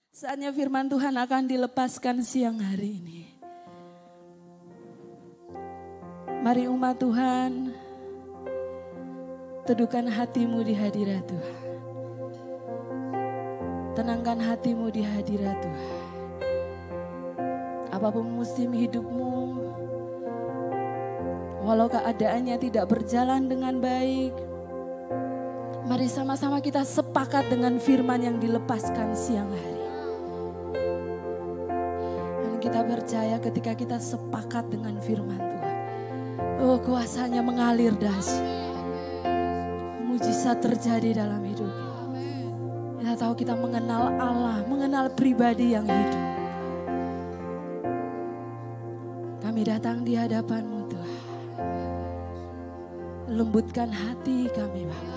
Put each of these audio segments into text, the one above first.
Saatnya firman Tuhan akan dilepaskan siang hari ini. Mari umat Tuhan, teduhkan hatimu di hadirat Tuhan. Tenangkan hatimu di hadirat Tuhan. Apapun musim hidupmu, walau keadaannya tidak berjalan dengan baik, mari sama-sama kita sepakat dengan firman yang dilepaskan siang hari. Kita percaya ketika kita sepakat dengan firman Tuhan, oh kuasanya mengalir dahsyat, mujizat terjadi dalam hidup kita. Kita tahu kita mengenal Allah, mengenal pribadi yang hidup. Kami datang di hadapan-Mu Tuhan, lembutkan hati kami Bapa.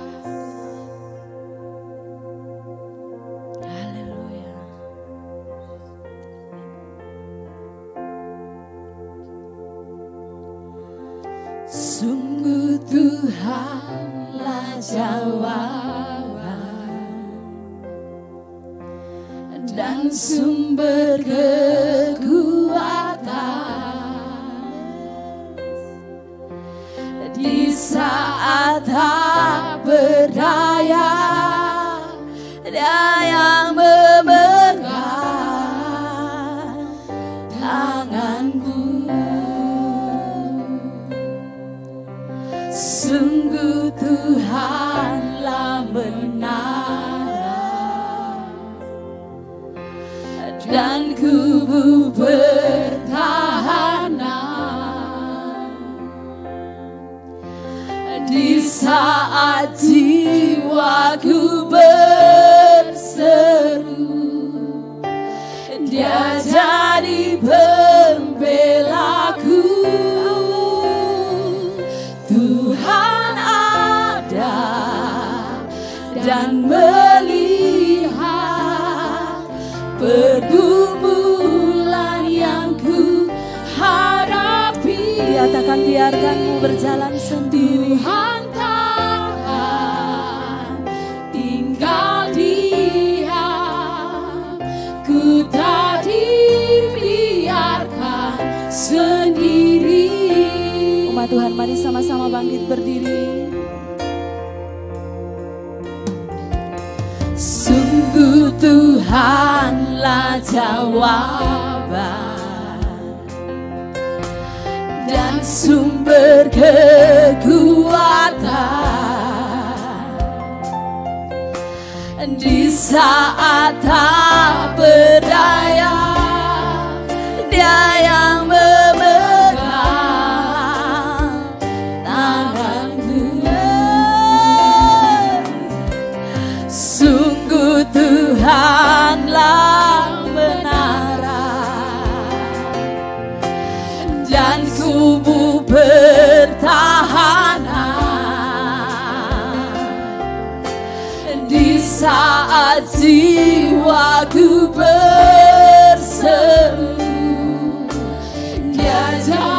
Sungguh Tuhanlah jawaban dan sumber kekuatan di saat tak berdaya. Dia yang memegang tanganku. Sungguh Tuhanlah menara dan kubu pertahanan di saat jiwaku berseru. Dia jadi pembelaku. Dan melihat pergumulan yang ku hadapi. Katakan biarkanmu berjalan sendiri. Tuhan Tahan tinggal diam, ku tak dibiarkan sendiri. Umat Tuhan, mari sama-sama bangkit berdiri. Sungguh Tuhanlah jawaban dan sumber kekuatan di saat tak berdaya. Dia yang memegang tanganku. Sungguh Tuhanlah menara dan kubu pertahanan di saat jiwaku berseru.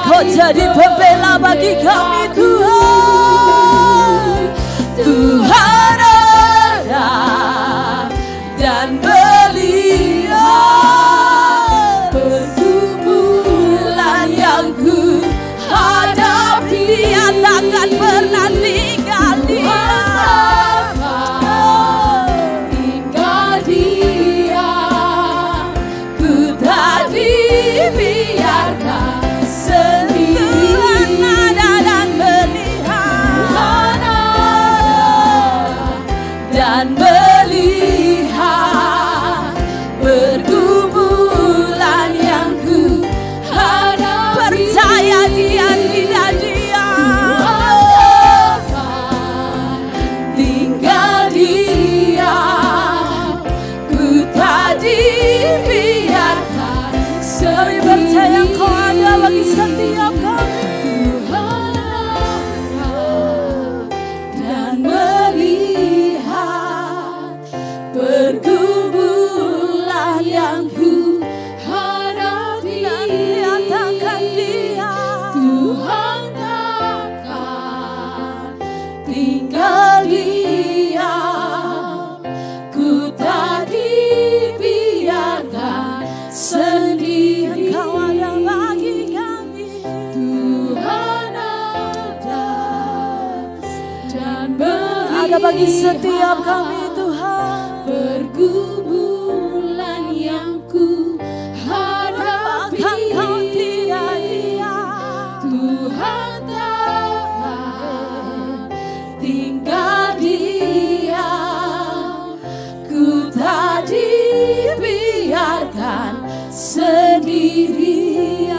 Kau jadi pembela bagi kami Tuhan. Tuhan dan melihat pergumulan yang ku hadapi. Dia takkan pernah tinggal diam, ku tak dibiarkan sendiri. Tuhan ada dan melihat, dan melihat pergumulan yang ku hadapi. Percaya Dia tidak diam, tinggal diam, ku tak dibiarkan sendiri. Percaya Kau ada bagi setiap kami. Dan melihat Ada bagi setiap kami Tuhan. Pergumulan yang ku hadapi, Tuhan tak tinggal diam. Ku tak dibiarkan sendiri,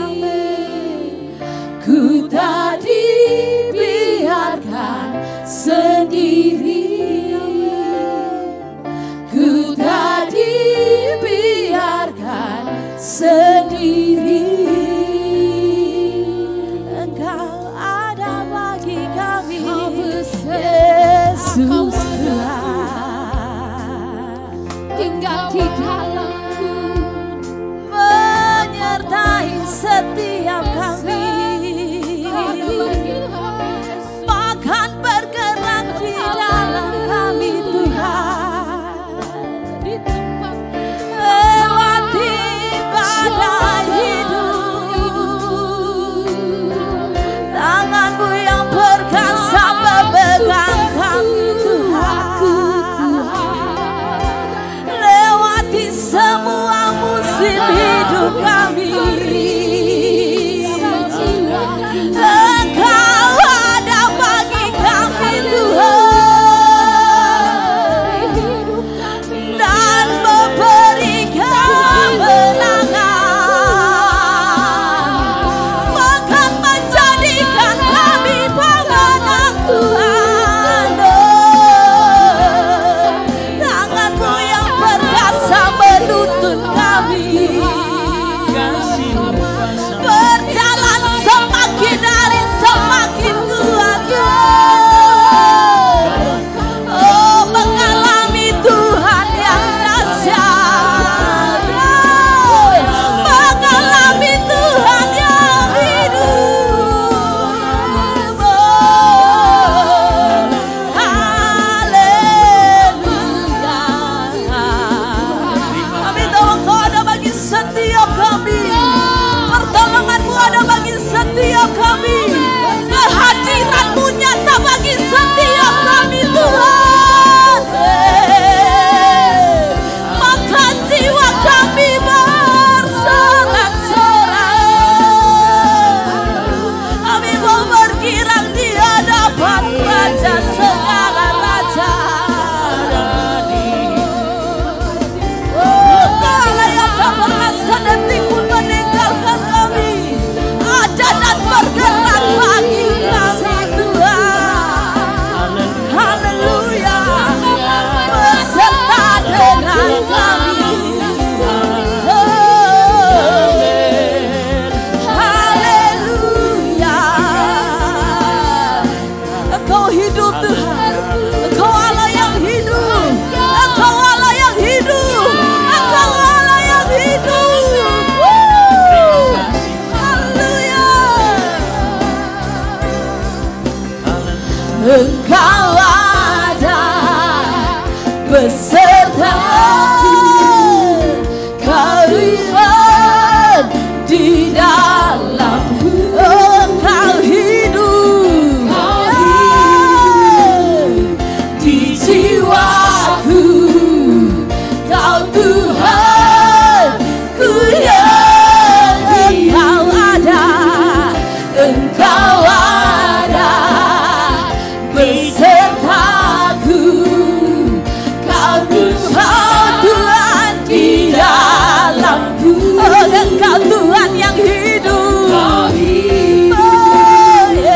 ku tak dibiarkan sendiri, ku tak dibiarkan sendiri. Engkau ada bagi kami, Yesus tinggal di dalamku, menyertai setiap kami, bahkan bergerak di dalam kami Tuhan. Lewati badai hidup, tangan-Mu yang perkasa memegang kami Tuhan. Lewati semua musim hidup kami, Engkau ada bagi kami Tuhan, dan memberi kemenangan, bahkan menjadikan kami pemenang Tuhan. Tangan-Mu yang perkasa menuntun kami, berjalan semakin hari semakin kuat. Oh, mengalami Tuhan yang dahsyat, mengalami Tuhan yang hidup. Haleluya. Kami tahu Engkau ada bagi setiap kami, pertolongan-Mu ada bagi setiap kami, kehadiran-Mu nyata bagi setiap kami Tuhan. Maka jiwa kami bersorak-sorak, kami mau berkirang di hadapan Raja segala raja. Kala yang tak berasa dan timbul meninggalkan kami, ada dan bergerak bagi kami Tuhan. Haleluya, beserta dengan kami. Haleluya, Engkau hidup Tuhan, Engkau Allah yang hidup, Engkau Allah yang hidup, Engkau Allah yang hidup. Haleluya, Engkau ada besertaku, Kau hidup di dalamku. Engkau hidup di jiwaku, Kau Tuhan ku yang Engkau ada, Engkau ada besertaku, Kau Tuhan di dalamku. Oh, Engkau Tuhan yang hidup, oh, yeah. Di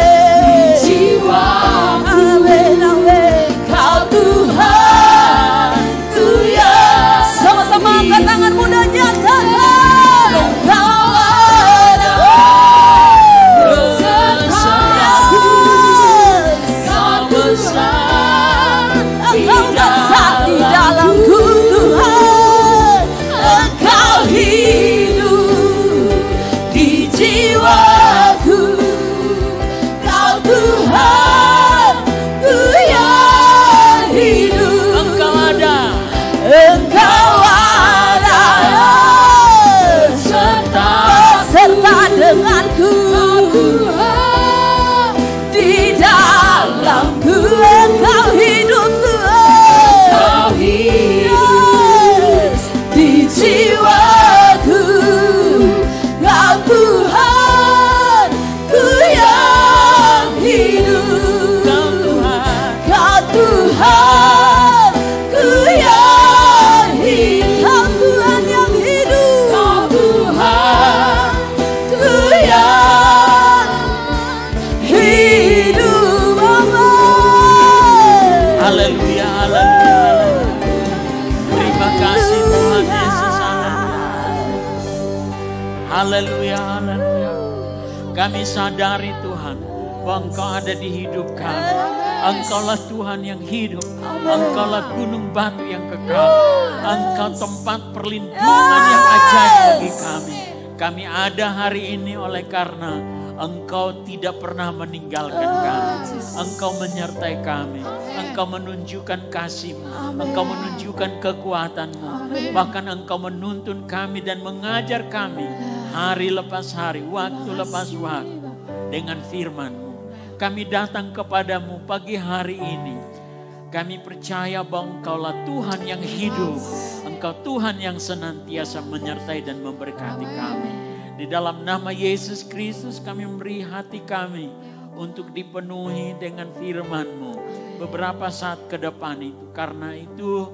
jiwaku, amin, amin. Kau Tuhan ku yang, sama-sama angkat tanganmu dan nyatakan, Engkau ada besertaku, Kau besar, Engkau besar di dalamku Tuhan. Engkau hidup di jiwaku, Kau Tuhan ku yang hidup. Engkau ada, Engkau ada beserta denganku di dalamku. Haleluya, haleluya, haleluya. Terima kasih Tuhan Yesus. Haleluya, haleluya. Kami sadari Tuhan bahwa Engkau ada di hidup kami. Engkaulah Tuhan yang hidup. Engkaulah gunung batu yang kekal. Engkau tempat perlindungan yang ajaib bagi kami. Kami ada hari ini oleh karena Engkau tidak pernah meninggalkan kami. Engkau menyertai kami. Engkau menunjukkan kasih-Mu. Engkau menunjukkan kekuatan-Mu. Bahkan Engkau menuntun kami dan mengajar kami hari lepas hari, waktu lepas waktu dengan firman-Mu. Kami datang kepadamu pagi hari ini. Kami percaya bahwa Engkaulah Tuhan yang hidup. Engkau Tuhan yang senantiasa menyertai dan memberkati kami. Di dalam nama Yesus Kristus kami memberi hati kami untuk dipenuhi dengan firman-Mu beberapa saat ke depan itu. Karena itu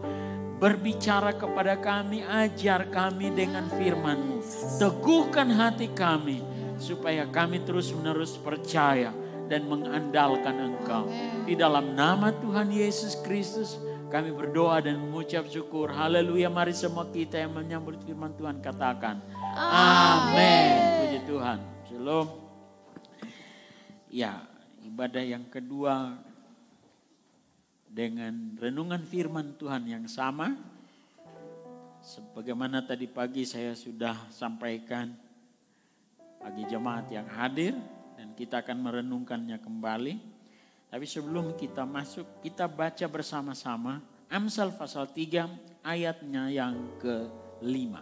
berbicara kepada kami, ajar kami dengan firman-Mu. Teguhkan hati kami supaya kami terus-menerus percaya dan mengandalkan Engkau. Di dalam nama Tuhan Yesus Kristus kami berdoa dan mengucap syukur. Haleluya. Mari semua kita yang menyambut firman Tuhan katakan amin. Puji Tuhan. Shalom. Ya, ibadah yang kedua dengan renungan firman Tuhan yang sama. Sebagaimana tadi pagi saya sudah sampaikan bagi jemaat yang hadir dan kita akan merenungkannya kembali. Tapi sebelum kita masuk, kita baca bersama-sama Amsal pasal 3 ayatnya yang ke-5.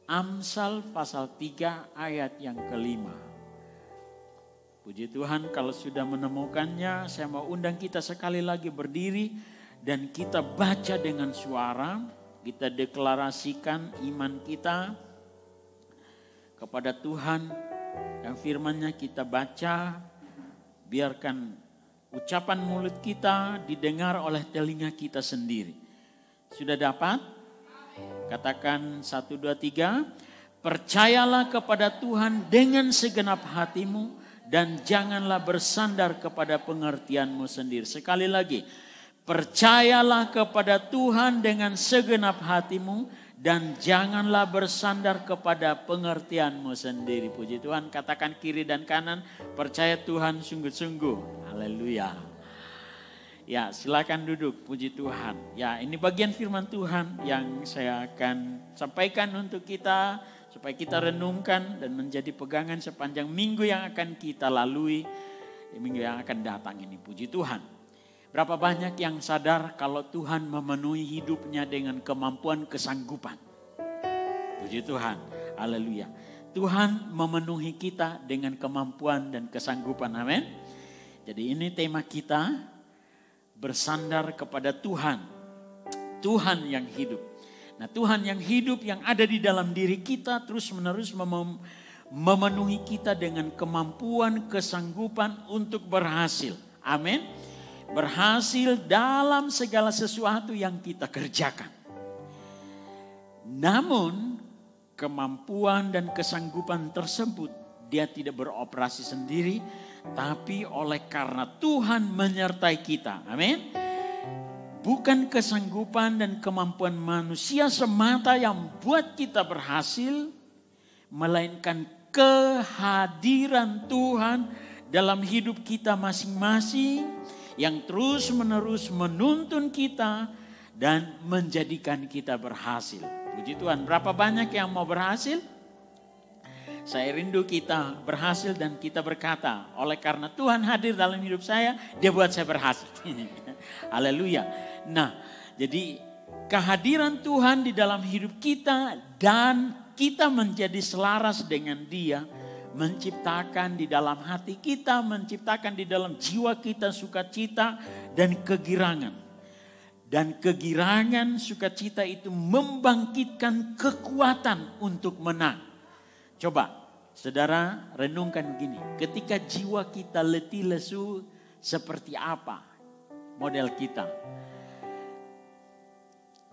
Amsal pasal 3 ayat yang ke-5. Puji Tuhan, kalau sudah menemukannya, saya mau undang kita sekali lagi berdiri dan kita baca dengan suara, kita deklarasikan iman kita kepada Tuhan. Yang firman-Nya kita baca, biarkan ucapan mulut kita didengar oleh telinga kita sendiri. Sudah dapat? Katakan 1, 2, 3. Percayalah kepada Tuhan dengan segenap hatimu dan janganlah bersandar kepada pengertianmu sendiri. Sekali lagi. Percayalah kepada Tuhan dengan segenap hatimu dan janganlah bersandar kepada pengertianmu sendiri. Puji Tuhan, katakan kiri dan kanan, percaya Tuhan sungguh-sungguh. Haleluya. Ya, silakan duduk. Puji Tuhan. Ya, ini bagian firman Tuhan yang saya akan sampaikan untuk kita supaya kita renungkan dan menjadi pegangan sepanjang minggu yang akan kita lalui, minggu yang akan datang ini. Puji Tuhan. Berapa banyak yang sadar kalau Tuhan memenuhi hidupnya dengan kemampuan kesanggupan. Puji Tuhan. Haleluya. Tuhan memenuhi kita dengan kemampuan dan kesanggupan. Amin. Jadi ini tema kita, bersandar kepada Tuhan. Tuhan yang hidup. Nah, Tuhan yang hidup yang ada di dalam diri kita terus menerus memenuhi kita dengan kemampuan, kesanggupan untuk berhasil. Amin. Berhasil dalam segala sesuatu yang kita kerjakan. Namun kemampuan dan kesanggupan tersebut dia tidak beroperasi sendiri, tapi oleh karena Tuhan menyertai kita. Amin. Bukan kesanggupan dan kemampuan manusia semata yang buat kita berhasil, melainkan kehadiran Tuhan dalam hidup kita masing-masing yang terus menerus menuntun kita dan menjadikan kita berhasil. Puji Tuhan, berapa banyak yang mau berhasil? Saya rindu kita berhasil dan kita berkata, oleh karena Tuhan hadir dalam hidup saya, dia buat saya berhasil. Haleluya. Nah, jadi kehadiran Tuhan di dalam hidup kita dan kita menjadi selaras dengan dia, menciptakan di dalam hati kita, menciptakan di dalam jiwa kita sukacita dan kegirangan. Dan kegirangan sukacita itu membangkitkan kekuatan untuk menang. Coba saudara renungkan begini, ketika jiwa kita letih lesu seperti apa model kita?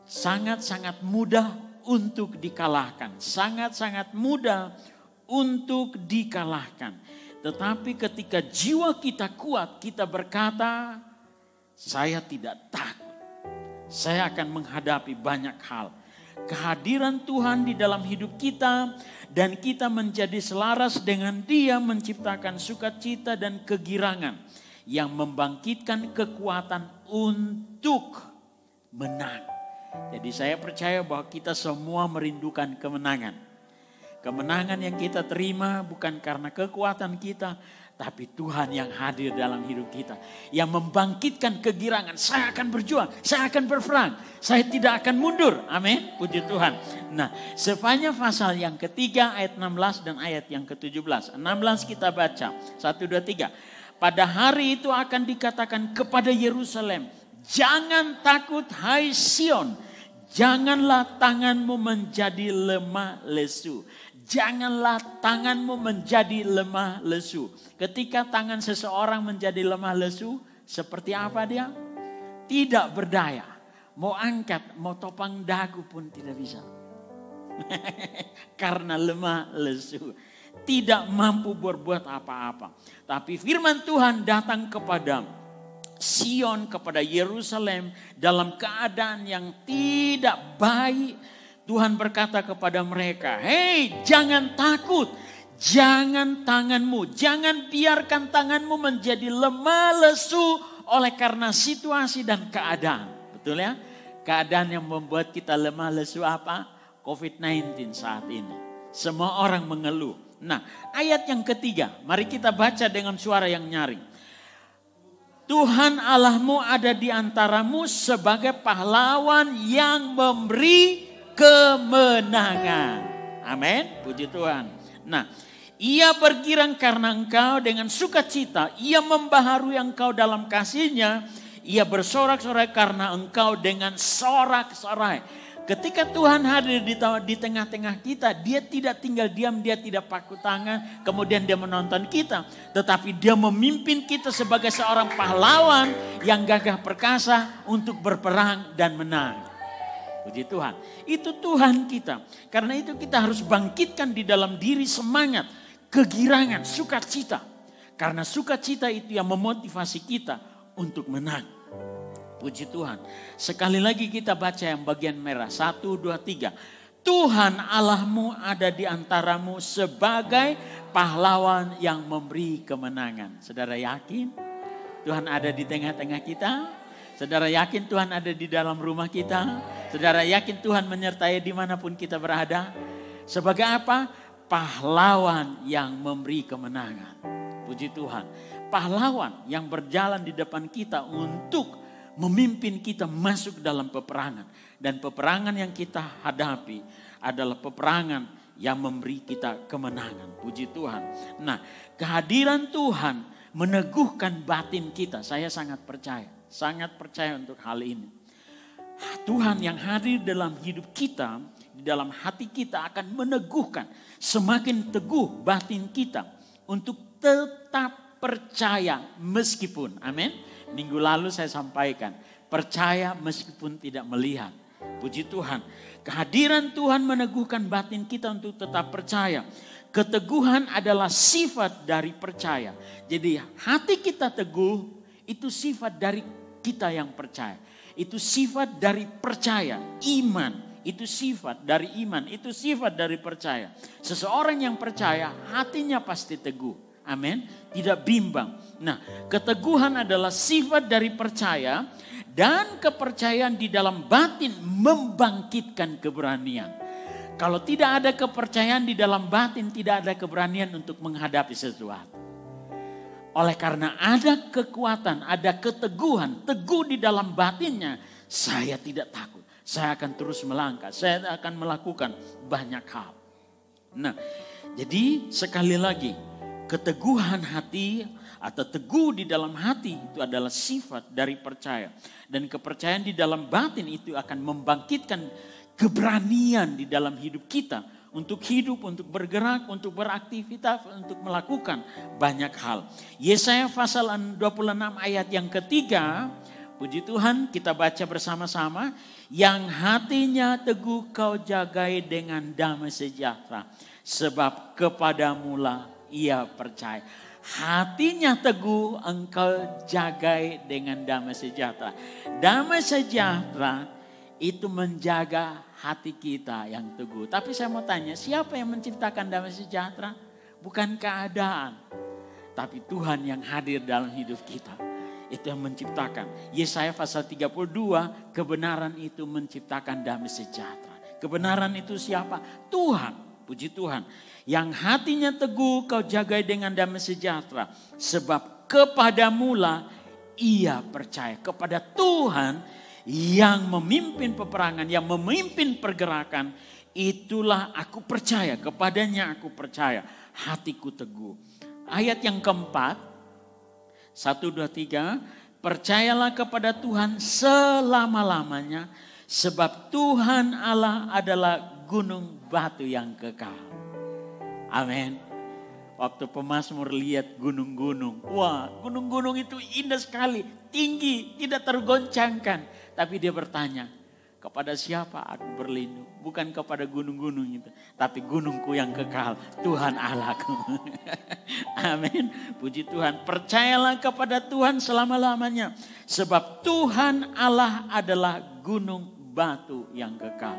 Sangat-sangat mudah untuk dikalahkan, sangat-sangat mudah untuk dikalahkan. Tetapi ketika jiwa kita kuat, kita berkata, Saya tidak takut. Saya akan menghadapi banyak hal. Kehadiran Tuhan di dalam hidup kita dan kita menjadi selaras dengan Dia menciptakan sukacita dan kegirangan yang membangkitkan kekuatan untuk menang. Jadi saya percaya bahwa kita semua merindukan kemenangan. Kemenangan yang kita terima bukan karena kekuatan kita, tapi Tuhan yang hadir dalam hidup kita. Yang membangkitkan kegirangan. Saya akan berjuang, saya akan berperang. Saya tidak akan mundur. Amin. Puji Tuhan. Nah, sepanjang pasal yang ketiga ayat 16 dan ayat yang ke-17. 16 kita baca. 1, 2, 3. Pada hari itu akan dikatakan kepada Yerusalem, jangan takut hai Sion. Janganlah tanganmu menjadi lemah lesu. Janganlah tanganmu menjadi lemah lesu. Ketika tangan seseorang menjadi lemah lesu, seperti apa dia? Tidak berdaya. Mau angkat, mau topang dagu pun tidak bisa. Karena lemah lesu. Tidak mampu berbuat apa-apa. Tapi firman Tuhan datang kepada Sion, kepada Yerusalem dalam keadaan yang tidak baik. Tuhan berkata kepada mereka, hei jangan takut, jangan biarkan tanganmu menjadi lemah lesu oleh karena situasi dan keadaan. Betul ya? Keadaan yang membuat kita lemah lesu apa? COVID-19 saat ini. Semua orang mengeluh. Nah, ayat yang ketiga, mari kita baca dengan suara yang nyaring. Tuhan Allahmu ada di antaramu sebagai pahlawan yang memberi kemenangan. Amin. Puji Tuhan. Nah, Ia bergirang karena engkau dengan sukacita. Ia membaharui engkau dalam kasih-Nya. Ia bersorak-sorai karena engkau dengan sorak-sorai. Ketika Tuhan hadir di tengah-tengah kita, Dia tidak tinggal diam, Dia tidak paku tangan, kemudian Dia menonton kita. Tetapi Dia memimpin kita sebagai seorang pahlawan yang gagah perkasa untuk berperang dan menang. Puji Tuhan. Itu Tuhan kita. Karena itu kita harus bangkitkan di dalam diri semangat, kegirangan, sukacita. Karena sukacita itu yang memotivasi kita untuk menang. Puji Tuhan. Sekali lagi kita baca yang bagian merah. 1, 2, 3. Tuhan Allahmu ada di antaramu sebagai pahlawan yang memberi kemenangan. Saudara yakin Tuhan ada di tengah-tengah kita? Saudara yakin Tuhan ada di dalam rumah kita? Saudara yakin Tuhan menyertai dimanapun kita berada? Sebagai apa? Pahlawan yang memberi kemenangan. Puji Tuhan. Pahlawan yang berjalan di depan kita untuk memimpin kita masuk dalam peperangan. Dan peperangan yang kita hadapi adalah peperangan yang memberi kita kemenangan. Puji Tuhan. Nah, kehadiran Tuhan meneguhkan batin kita. Saya sangat percaya untuk hal ini. Tuhan yang hadir dalam hidup kita, di dalam hati kita akan meneguhkan, semakin teguh batin kita untuk tetap percaya meskipun. Amin. Minggu lalu saya sampaikan, percaya meskipun tidak melihat. Puji Tuhan. Kehadiran Tuhan meneguhkan batin kita untuk tetap percaya. Keteguhan adalah sifat dari percaya. Jadi hati kita teguh, itu sifat dari kita yang percaya. Itu sifat dari percaya. Iman, itu sifat dari iman. Itu sifat dari percaya. Seseorang yang percaya, hatinya pasti teguh. Amin. Tidak bimbang. Nah, keteguhan adalah sifat dari percaya. Dan kepercayaan di dalam batin membangkitkan keberanian. Kalau tidak ada kepercayaan di dalam batin, tidak ada keberanian untuk menghadapi sesuatu. Oleh karena ada kekuatan, ada keteguhan, teguh di dalam batinnya, saya tidak takut. Saya akan terus melangkah, saya akan melakukan banyak hal. Nah, jadi sekali lagi, keteguhan hati atau teguh di dalam hati itu adalah sifat dari percaya. Dan kepercayaan di dalam batin itu akan membangkitkan keberanian di dalam hidup kita. Untuk hidup, untuk bergerak, untuk beraktivitas, untuk melakukan banyak hal. Yesaya pasal 26 ayat yang ketiga. Puji Tuhan, kita baca bersama-sama. Yang hatinya teguh kau jagai dengan damai sejahtera. Sebab kepadamulah ia percaya. hatinya teguh engkau jagai dengan damai sejahtera. Damai sejahtera itu menjaga hati kita yang teguh. Tapi saya mau tanya, siapa yang menciptakan damai sejahtera? Bukan keadaan, tapi Tuhan yang hadir dalam hidup kita. Itu yang menciptakan. Yesaya pasal 32, kebenaran itu menciptakan damai sejahtera. Kebenaran itu siapa? Tuhan, puji Tuhan. Yang hatinya teguh kau jagai dengan damai sejahtera. Sebab kepadamulah ia percaya. Kepada Tuhan yang memimpin peperangan, yang memimpin pergerakan. Itulah aku percaya, kepadanya aku percaya. Hatiku teguh. Ayat yang keempat. 1, 2, 3, percayalah kepada Tuhan selama-lamanya, sebab Tuhan Allah adalah gunung batu yang kekal. Amin. Waktu pemazmur lihat gunung-gunung, wah gunung-gunung itu indah sekali, tinggi, tidak tergoncangkan. Tapi dia bertanya, kepada siapa aku berlindung? Bukan kepada gunung-gunung itu, tapi gunungku yang kekal, Tuhan Allahku. Amin. Puji Tuhan. Percayalah kepada Tuhan selama-lamanya. Sebab Tuhan Allah adalah gunung batu yang kekal.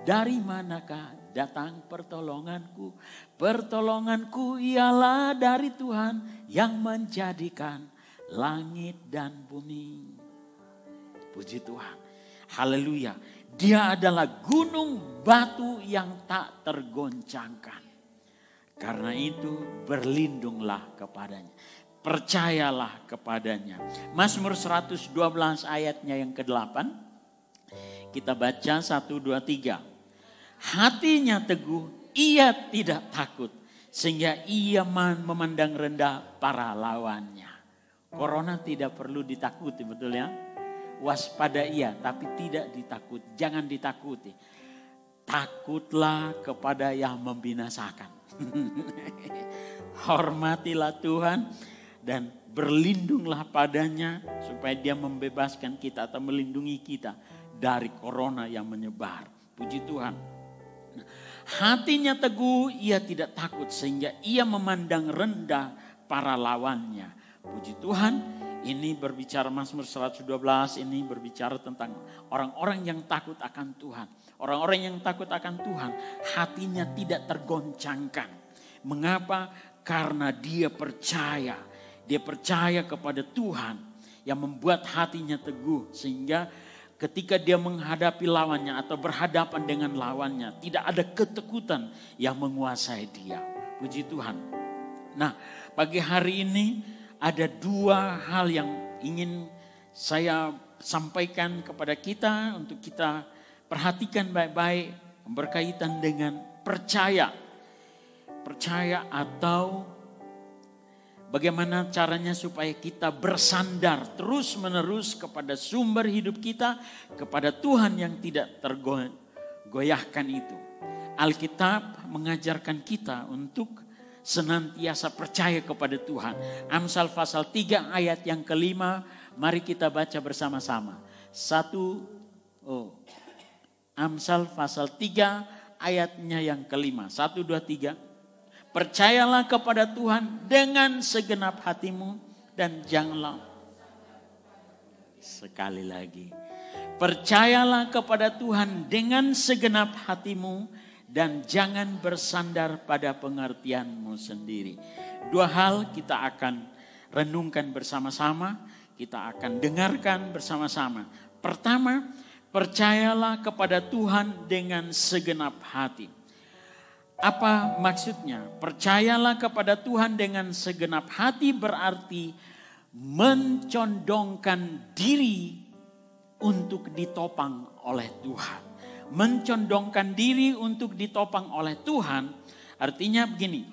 Dari manakah datang pertolonganku? Pertolonganku ialah dari Tuhan yang menjadikan langit dan bumi. Puji Tuhan. Haleluya. Dia adalah gunung batu yang tak tergoncangkan. Karena itu berlindunglah kepadanya. Percayalah kepadanya. Mazmur 112 ayatnya yang ke-8. Kita baca 1, 2, 3. Hatinya teguh, ia tidak takut. Sehingga ia memandang rendah para lawannya. Corona tidak perlu ditakuti, betul ya? Waspada ia, tapi tidak ditakut. Jangan ditakuti. Takutlah kepada yang membinasakan. Hormatilah Tuhan dan berlindunglah padanya supaya dia membebaskan kita atau melindungi kita dari corona yang menyebar. Puji Tuhan. Hatinya teguh, ia tidak takut sehingga ia memandang rendah para lawannya. Puji Tuhan. Ini berbicara Mazmur 112, ini berbicara tentang orang-orang yang takut akan Tuhan. Orang-orang yang takut akan Tuhan, hatinya tidak tergoncangkan. Mengapa? Karena dia percaya. Dia percaya kepada Tuhan yang membuat hatinya teguh. Sehingga ketika dia menghadapi lawannya atau berhadapan dengan lawannya, tidak ada ketakutan yang menguasai dia. Puji Tuhan. Nah, pagi hari ini ada 2 hal yang ingin saya sampaikan kepada kita untuk kita perhatikan baik-baik berkaitan dengan percaya. Percaya atau bagaimana caranya supaya kita bersandar terus-menerus kepada sumber hidup kita, kepada Tuhan yang tidak tergoyahkan itu. Alkitab mengajarkan kita untuk senantiasa percaya kepada Tuhan. Amsal pasal 3 ayat yang ke-5. Mari kita baca bersama-sama. Amsal pasal 3 ayatnya yang ke-5. 1, 2, 3. Percayalah kepada Tuhan dengan segenap hatimu dan janganlah. Sekali lagi. Percayalah kepada Tuhan dengan segenap hatimu dan jangan bersandar pada pengertianmu sendiri. 2 hal kita akan renungkan bersama-sama. Kita akan dengarkan bersama-sama. Pertama, percayalah kepada Tuhan dengan segenap hati. Apa maksudnya? Percayalah kepada Tuhan dengan segenap hati berarti mencondongkan diri untuk ditopang oleh Tuhan. Mencondongkan diri untuk ditopang oleh Tuhan artinya begini,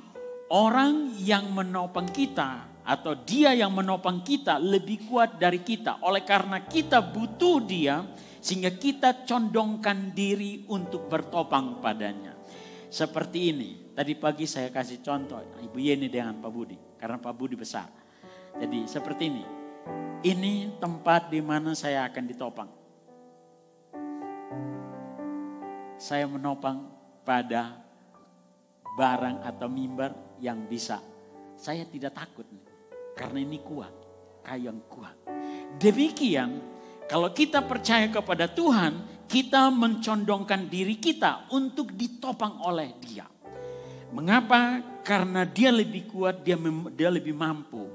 orang yang menopang kita atau dia yang menopang kita lebih kuat dari kita. Oleh karena kita butuh dia sehingga kita condongkan diri untuk bertopang padanya. Seperti ini, tadi pagi saya kasih contoh Ibu Yeni dengan Pak Budi karena Pak Budi besar. Jadi seperti ini tempat di mana saya akan ditopang. Saya menopang pada barang atau mimbar yang bisa saya tidak takut karena ini kuat, kayu yang kuat. Demikian kalau kita percaya kepada Tuhan, kita mencondongkan diri kita untuk ditopang oleh Dia. Mengapa? Karena Dia lebih kuat, dia lebih mampu.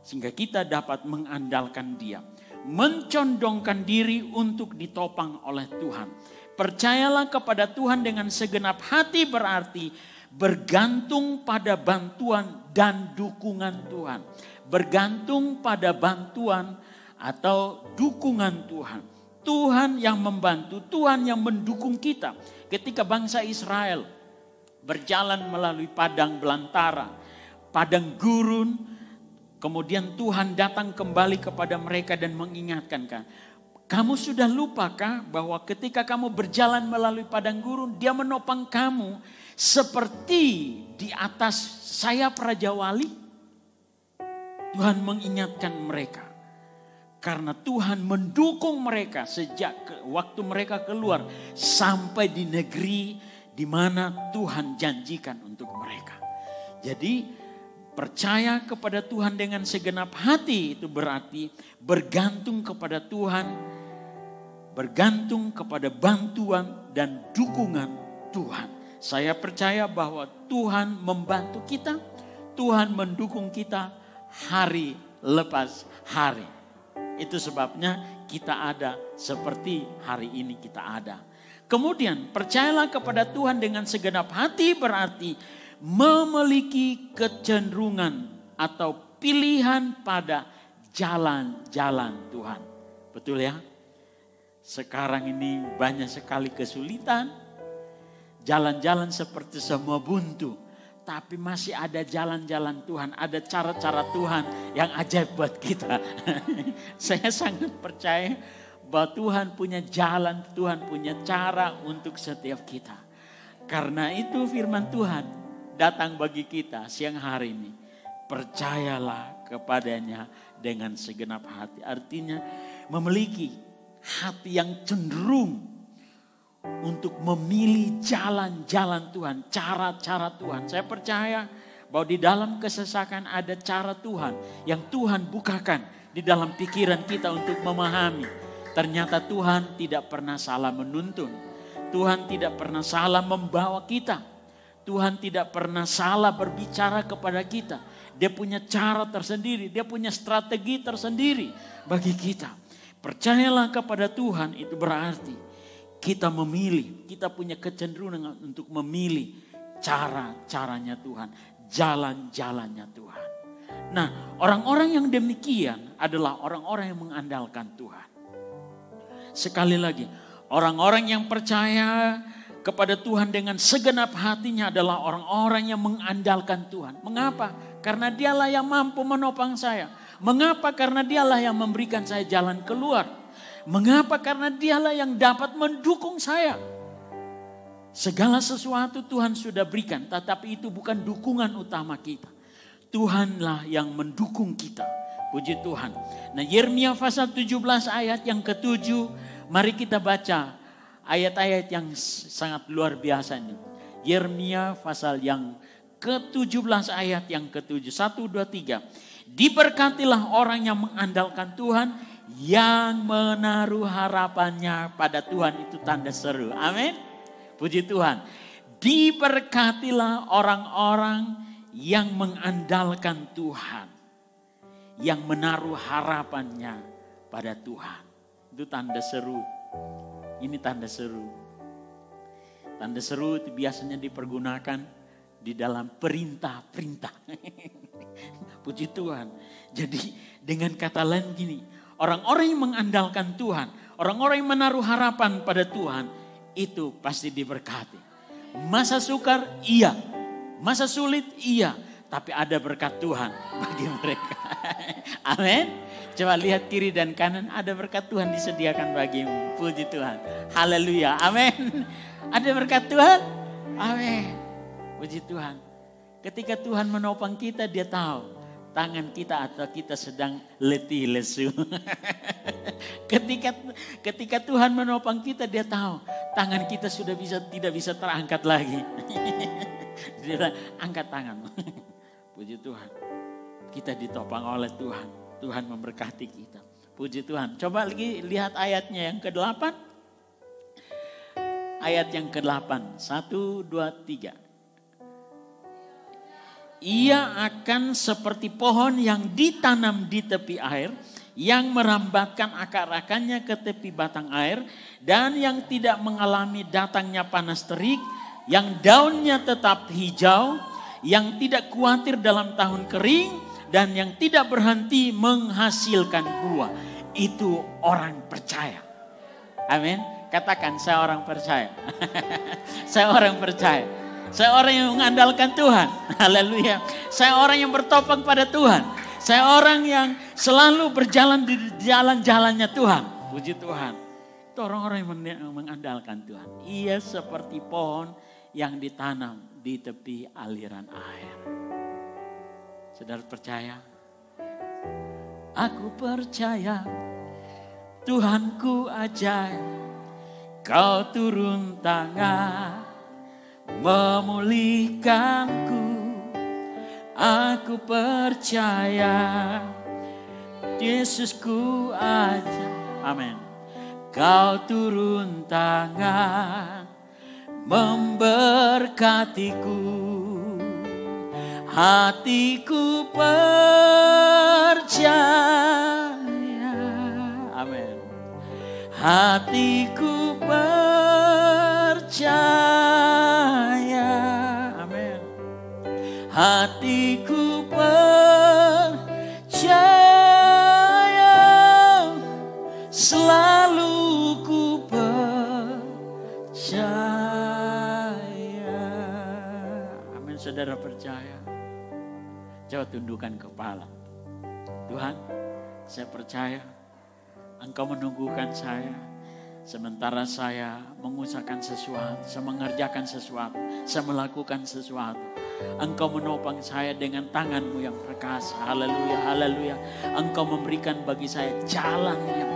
Sehingga kita dapat mengandalkan Dia. Mencondongkan diri untuk ditopang oleh Tuhan. Percayalah kepada Tuhan dengan segenap hati berarti bergantung pada bantuan dan dukungan Tuhan. Bergantung pada bantuan atau dukungan Tuhan. Tuhan yang membantu, Tuhan yang mendukung kita. Ketika bangsa Israel berjalan melalui padang belantara, padang gurun, kemudian Tuhan datang kembali kepada mereka dan mengingatkan, kamu sudah lupakah bahwa ketika kamu berjalan melalui padang gurun, Dia menopang kamu seperti di atas sayap Raja Wali? Tuhan mengingatkan mereka. Karena Tuhan mendukung mereka sejak waktu mereka keluar sampai di negeri di mana Tuhan janjikan untuk mereka. Jadi percaya kepada Tuhan dengan segenap hati itu berarti bergantung kepada Tuhan, bergantung kepada bantuan dan dukungan Tuhan. Saya percaya bahwa Tuhan membantu kita, Tuhan mendukung kita hari lepas hari. Itu sebabnya kita ada seperti hari ini kita ada. Kemudian percayalah kepada Tuhan dengan segenap hati berarti memiliki kecenderungan atau pilihan pada jalan-jalan Tuhan. Betul ya? Sekarang ini banyak sekali kesulitan. Jalan-jalan seperti semua buntu. Tapi masih ada jalan-jalan Tuhan, ada cara-cara Tuhan yang ajaib buat kita. Saya sangat percaya bahwa Tuhan punya jalan, Tuhan punya cara untuk setiap kita. Karena itu firman Tuhan datang bagi kita siang hari ini. Percayalah kepadanya dengan segenap hati. Artinya memiliki hati yang cenderung untuk memilih jalan-jalan Tuhan, cara-cara Tuhan. Saya percaya bahwa di dalam kesesakan ada cara Tuhan yang Tuhan bukakan di dalam pikiran kita untuk memahami. Ternyata Tuhan tidak pernah salah menuntun. Tuhan tidak pernah salah membawa kita. Tuhan tidak pernah salah berbicara kepada kita. Dia punya cara tersendiri, dia punya strategi tersendiri bagi kita. Percayalah kepada Tuhan itu berarti kita memilih, kita punya kecenderungan untuk memilih cara-caranya Tuhan, jalan-jalannya Tuhan. Nah, orang-orang yang demikian adalah orang-orang yang mengandalkan Tuhan. Sekali lagi, orang-orang yang percaya kepada Tuhan dengan segenap hatinya adalah orang-orang yang mengandalkan Tuhan. Mengapa? Karena Dialah yang mampu menopang saya. Mengapa? Karena Dialah yang memberikan saya jalan keluar. Mengapa? Karena Dialah yang dapat mendukung saya. Segala sesuatu Tuhan sudah berikan, tetapi itu bukan dukungan utama kita. Tuhanlah yang mendukung kita. Puji Tuhan. Nah, Yeremia pasal 17 ayat yang ke-7, mari kita baca ayat-ayat yang sangat luar biasa ini. Yeremia pasal yang ke-17 ayat yang ke-7. 1, 2, 3. Diberkatilah orang yang mengandalkan Tuhan, yang menaruh harapannya pada Tuhan. Itu tanda seru. Amin. Puji Tuhan. Diberkatilah orang-orang yang mengandalkan Tuhan. Yang menaruh harapannya pada Tuhan. Itu tanda seru. Ini tanda seru. Tanda seru itu biasanya dipergunakan di dalam perintah-perintah. Puji Tuhan. Jadi dengan kata lain gini. Orang-orang yang mengandalkan Tuhan, orang-orang yang menaruh harapan pada Tuhan, itu pasti diberkati. Masa sukar, iya. Masa sulit, iya. Tapi ada berkat Tuhan bagi mereka. Amin. Coba lihat kiri dan kanan, ada berkat Tuhan disediakan bagimu. Puji Tuhan. Haleluya. Amin. Ada berkat Tuhan. Amin. Puji Tuhan. Ketika Tuhan menopang kita, Dia tahu tangan kita atau kita sedang letih lesu. Ketika Tuhan menopang kita, Dia tahu tangan kita sudah tidak bisa terangkat lagi. Dia bilang, angkat tanganmu. Puji Tuhan. kita ditopang oleh Tuhan. Tuhan memberkati kita. Puji Tuhan. Coba lagi lihat ayatnya yang ke-8. Ayat yang ke-8. 1, 2, 3. Ia akan seperti pohon yang ditanam di tepi air, yang merambatkan akar-akarnya ke tepi batang air, dan yang tidak mengalami datangnya panas terik, yang daunnya tetap hijau, yang tidak khawatir dalam tahun kering, dan yang tidak berhenti menghasilkan buah. Itu orang percaya. Amin. Katakan, saya orang percaya. Saya orang percaya. Saya orang yang mengandalkan Tuhan. Haleluya. Saya orang yang bertopang pada Tuhan. Saya orang yang selalu berjalan di jalan-jalannya Tuhan. Puji Tuhan. Itu orang-orang yang mengandalkan Tuhan. Ia seperti pohon yang ditanam di tepi aliran air. Saudara percaya? Aku percaya Tuhanku ajaib. Kau turun tangan memulihkanku. Aku percaya Yesusku aja. Amin. Kau turun tangan memberkatiku. Hatiku percaya. Amin. Hatiku percaya. Amin. Hatiku percaya, selalu ku percaya. Amin. Saudara percaya? Coba tundukkan kepala. Tuhan, saya percaya Engkau menunggukan saya. Sementara saya mengusahakan sesuatu, saya mengerjakan sesuatu, saya melakukan sesuatu. Engkau menopang saya dengan tangan-Mu yang perkasa. Haleluya, haleluya. Engkau memberikan bagi saya jalan yang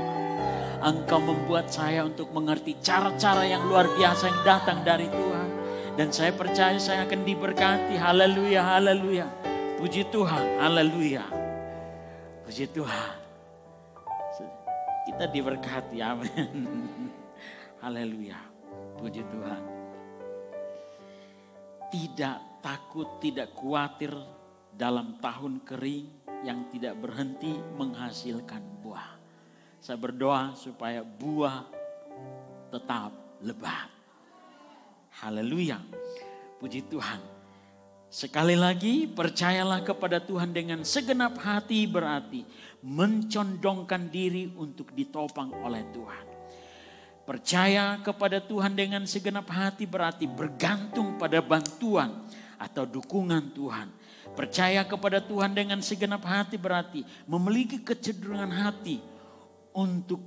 Engkau membuat saya untuk mengerti cara-cara yang luar biasa yang datang dari Tuhan. Dan saya percaya saya akan diberkati. Haleluya, haleluya. Puji Tuhan, haleluya. Puji Tuhan. Kita diberkati, amin. Haleluya, puji Tuhan. Tidak takut, tidak khawatir dalam tahun kering yang tidak berhenti menghasilkan buah. Saya berdoa supaya buah tetap lebat. Haleluya, puji Tuhan. Sekali lagi percayalah kepada Tuhan dengan segenap hati, berarti mencondongkan diri untuk ditopang oleh Tuhan. Percaya kepada Tuhan dengan segenap hati berarti bergantung pada bantuan atau dukungan Tuhan. Percaya kepada Tuhan dengan segenap hati berarti memiliki kecenderungan hati untuk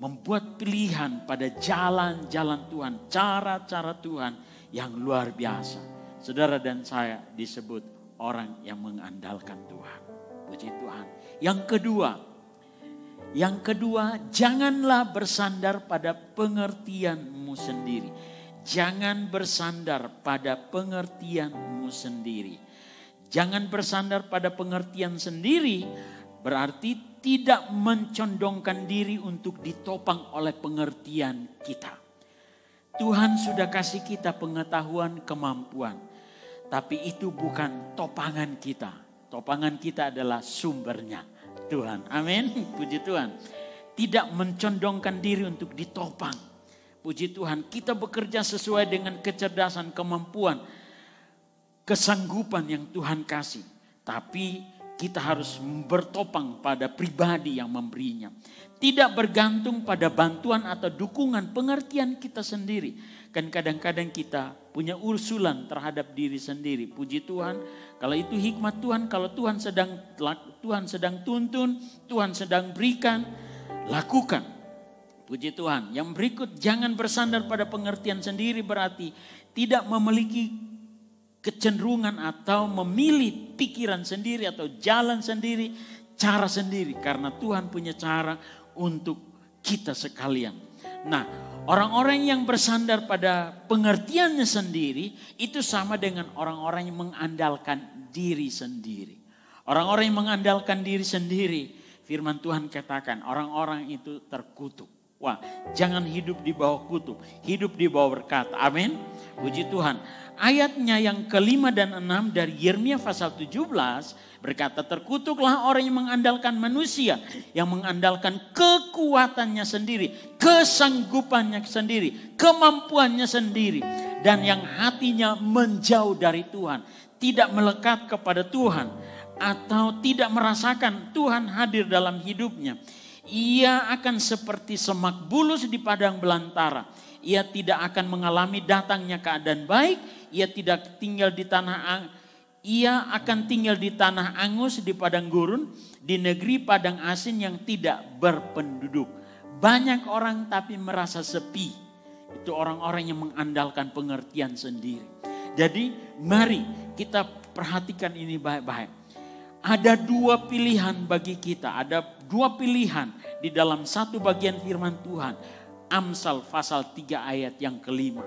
membuat pilihan pada jalan-jalan Tuhan, cara-cara Tuhan yang luar biasa. Saudara dan saya disebut orang yang mengandalkan Tuhan. Puji Tuhan. Yang kedua, janganlah bersandar pada pengertianmu sendiri. Jangan bersandar pada pengertianmu sendiri. Jangan bersandar pada pengertian sendiri berarti tidak mencondongkan diri untuk ditopang oleh pengertian kita. Tuhan sudah kasih kita pengetahuan, kemampuan. Tapi itu bukan topangan kita. Topangan kita adalah sumbernya Tuhan. Amin. Puji Tuhan. Tidak mencondongkan diri untuk ditopang. Puji Tuhan. Kita bekerja sesuai dengan kecerdasan, kemampuan, kesanggupan yang Tuhan kasih. Tapi kita harus bertopang pada pribadi yang memberinya. Tidak bergantung pada bantuan atau dukungan pengertian kita sendiri. Kan kadang-kadang kita punya usulan terhadap diri sendiri. Puji Tuhan, kalau itu hikmat Tuhan, kalau Tuhan sedang tuntun, Tuhan sedang berikan, lakukan. Puji Tuhan. Yang berikut, jangan bersandar pada pengertian sendiri berarti tidak memiliki kecenderungan atau memilih pikiran sendiri atau jalan sendiri, cara sendiri. Karena Tuhan punya cara untuk kita sekalian. Nah, orang-orang yang bersandar pada pengertiannya sendiri itu sama dengan orang-orang yang mengandalkan diri sendiri. Orang-orang yang mengandalkan diri sendiri, firman Tuhan katakan orang-orang itu terkutuk. Wah, jangan hidup di bawah kutuk, hidup di bawah berkat. Amin. Puji Tuhan. Ayatnya yang kelima dan 6 dari Yeremia pasal 17 berkata, terkutuklah orang yang mengandalkan manusia, yang mengandalkan kekuatannya sendiri, kesanggupannya sendiri, kemampuannya sendiri, dan yang hatinya menjauh dari Tuhan, tidak melekat kepada Tuhan, atau tidak merasakan Tuhan hadir dalam hidupnya. Ia akan seperti semak bulus di padang belantara. Ia tidak akan mengalami datangnya keadaan baik. Ia akan tinggal di tanah angus, di padang gurun, di negeri padang asin yang tidak berpenduduk. Banyak orang tapi merasa sepi. Itu orang-orang yang mengandalkan pengertian sendiri. Jadi mari kita perhatikan ini baik-baik. Ada dua pilihan bagi kita. Ada dua pilihan di dalam satu bagian firman Tuhan. Amsal pasal 3 ayat yang kelima.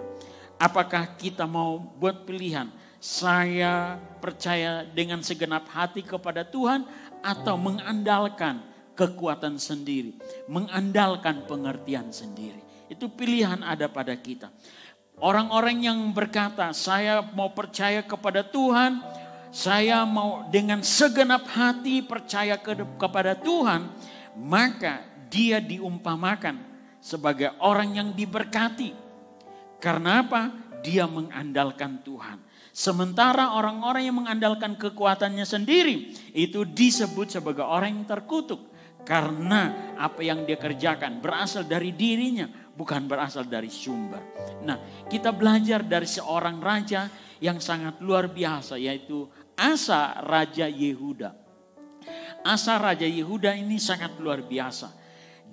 Apakah kita mau buat pilihan? Saya percaya dengan segenap hati kepada Tuhan atau mengandalkan kekuatan sendiri. Mengandalkan pengertian sendiri. Itu pilihan ada pada kita. Orang-orang yang berkata saya mau percaya kepada Tuhan. Saya mau dengan segenap hati percaya kepada Tuhan. Maka dia diumpamakan sebagai orang yang diberkati. Karena apa? Dia mengandalkan Tuhan. Sementara orang-orang yang mengandalkan kekuatannya sendiri itu disebut sebagai orang yang terkutuk. Karena apa yang dia kerjakan berasal dari dirinya, bukan berasal dari sumber. Nah, kita belajar dari seorang raja yang sangat luar biasa, yaitu Asa Raja Yehuda. Asa Raja Yehuda ini sangat luar biasa.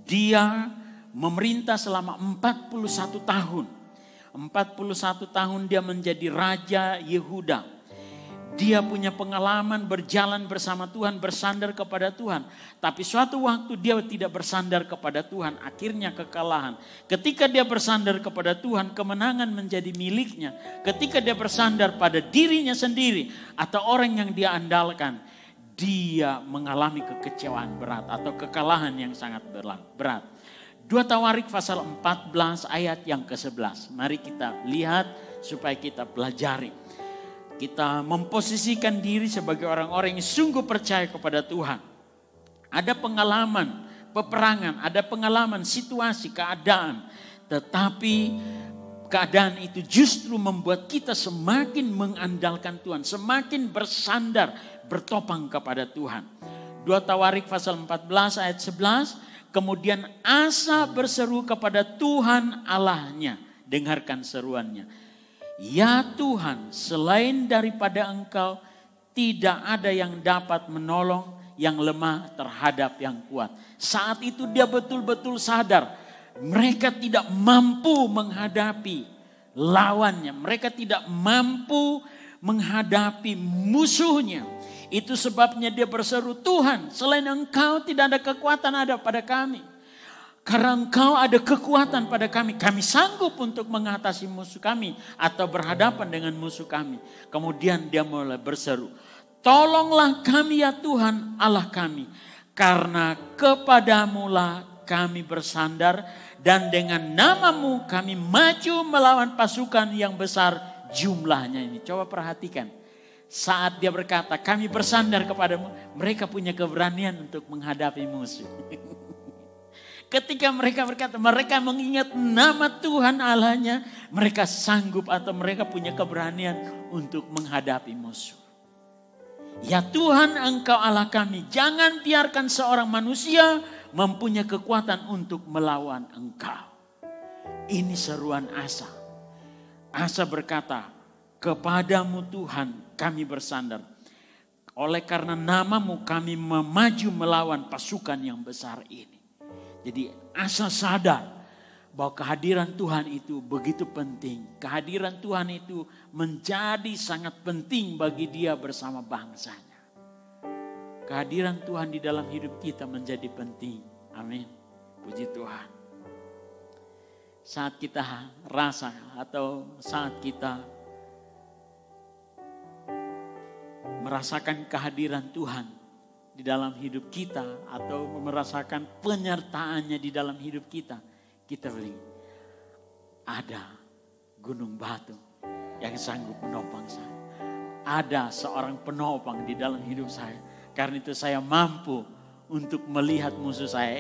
Dia memerintah selama 41 tahun. 41 tahun dia menjadi Raja Yehuda. Dia punya pengalaman berjalan bersama Tuhan, bersandar kepada Tuhan. Tapi suatu waktu dia tidak bersandar kepada Tuhan, akhirnya kekalahan. Ketika dia bersandar kepada Tuhan, kemenangan menjadi miliknya. Ketika dia bersandar pada dirinya sendiri atau orang yang dia andalkan, dia mengalami kekecewaan berat atau kekalahan yang sangat berat. 2 Tawarik pasal 14 ayat yang ke-11. Mari kita lihat supaya kita pelajari. Kita memposisikan diri sebagai orang-orang yang sungguh percaya kepada Tuhan. Ada pengalaman peperangan, ada pengalaman situasi, keadaan. Tetapi keadaan itu justru membuat kita semakin mengandalkan Tuhan. Semakin bersandar, bertopang kepada Tuhan. 2 Tawarik pasal 14 ayat 11. Kemudian Asa berseru kepada Tuhan Allahnya. Dengarkan seruannya. Ya Tuhan, selain daripada Engkau tidak ada yang dapat menolong yang lemah terhadap yang kuat. Saat itu dia betul-betul sadar mereka tidak mampu menghadapi lawannya. Mereka tidak mampu menghadapi musuhnya. Itu sebabnya dia berseru, Tuhan selain Engkau tidak ada kekuatan ada pada kami. Karena Engkau ada kekuatan pada kami. Kami sanggup untuk mengatasi musuh kami. Atau berhadapan dengan musuh kami. Kemudian dia mulai berseru. Tolonglah kami ya Tuhan Allah kami. Karena kepadamulah kami bersandar. Dan dengan namamu kami maju melawan pasukan yang besar jumlahnya ini. Coba perhatikan. Saat dia berkata kami bersandar kepadamu. Mereka punya keberanian untuk menghadapi musuh. Ketika mereka berkata, mereka mengingat nama Tuhan Allahnya, mereka sanggup atau mereka punya keberanian untuk menghadapi musuh. Ya Tuhan Engkau Allah kami, jangan biarkan seorang manusia mempunyai kekuatan untuk melawan Engkau. Ini seruan Asa. Asa berkata, kepadamu Tuhan kami bersandar. Oleh karena namamu kami memaju melawan pasukan yang besar ini. Jadi Asa sadar bahwa kehadiran Tuhan itu begitu penting. Kehadiran Tuhan itu menjadi sangat penting bagi dia bersama bangsanya. Kehadiran Tuhan di dalam hidup kita menjadi penting. Amin. Puji Tuhan. Saat kita rasa atau saat kita merasakan kehadiran Tuhan di dalam hidup kita atau merasakan penyertaannya di dalam hidup kita, kita beri ada gunung batu yang sanggup menopang saya. Ada seorang penopang di dalam hidup saya. Karena itu saya mampu untuk melihat musuh saya.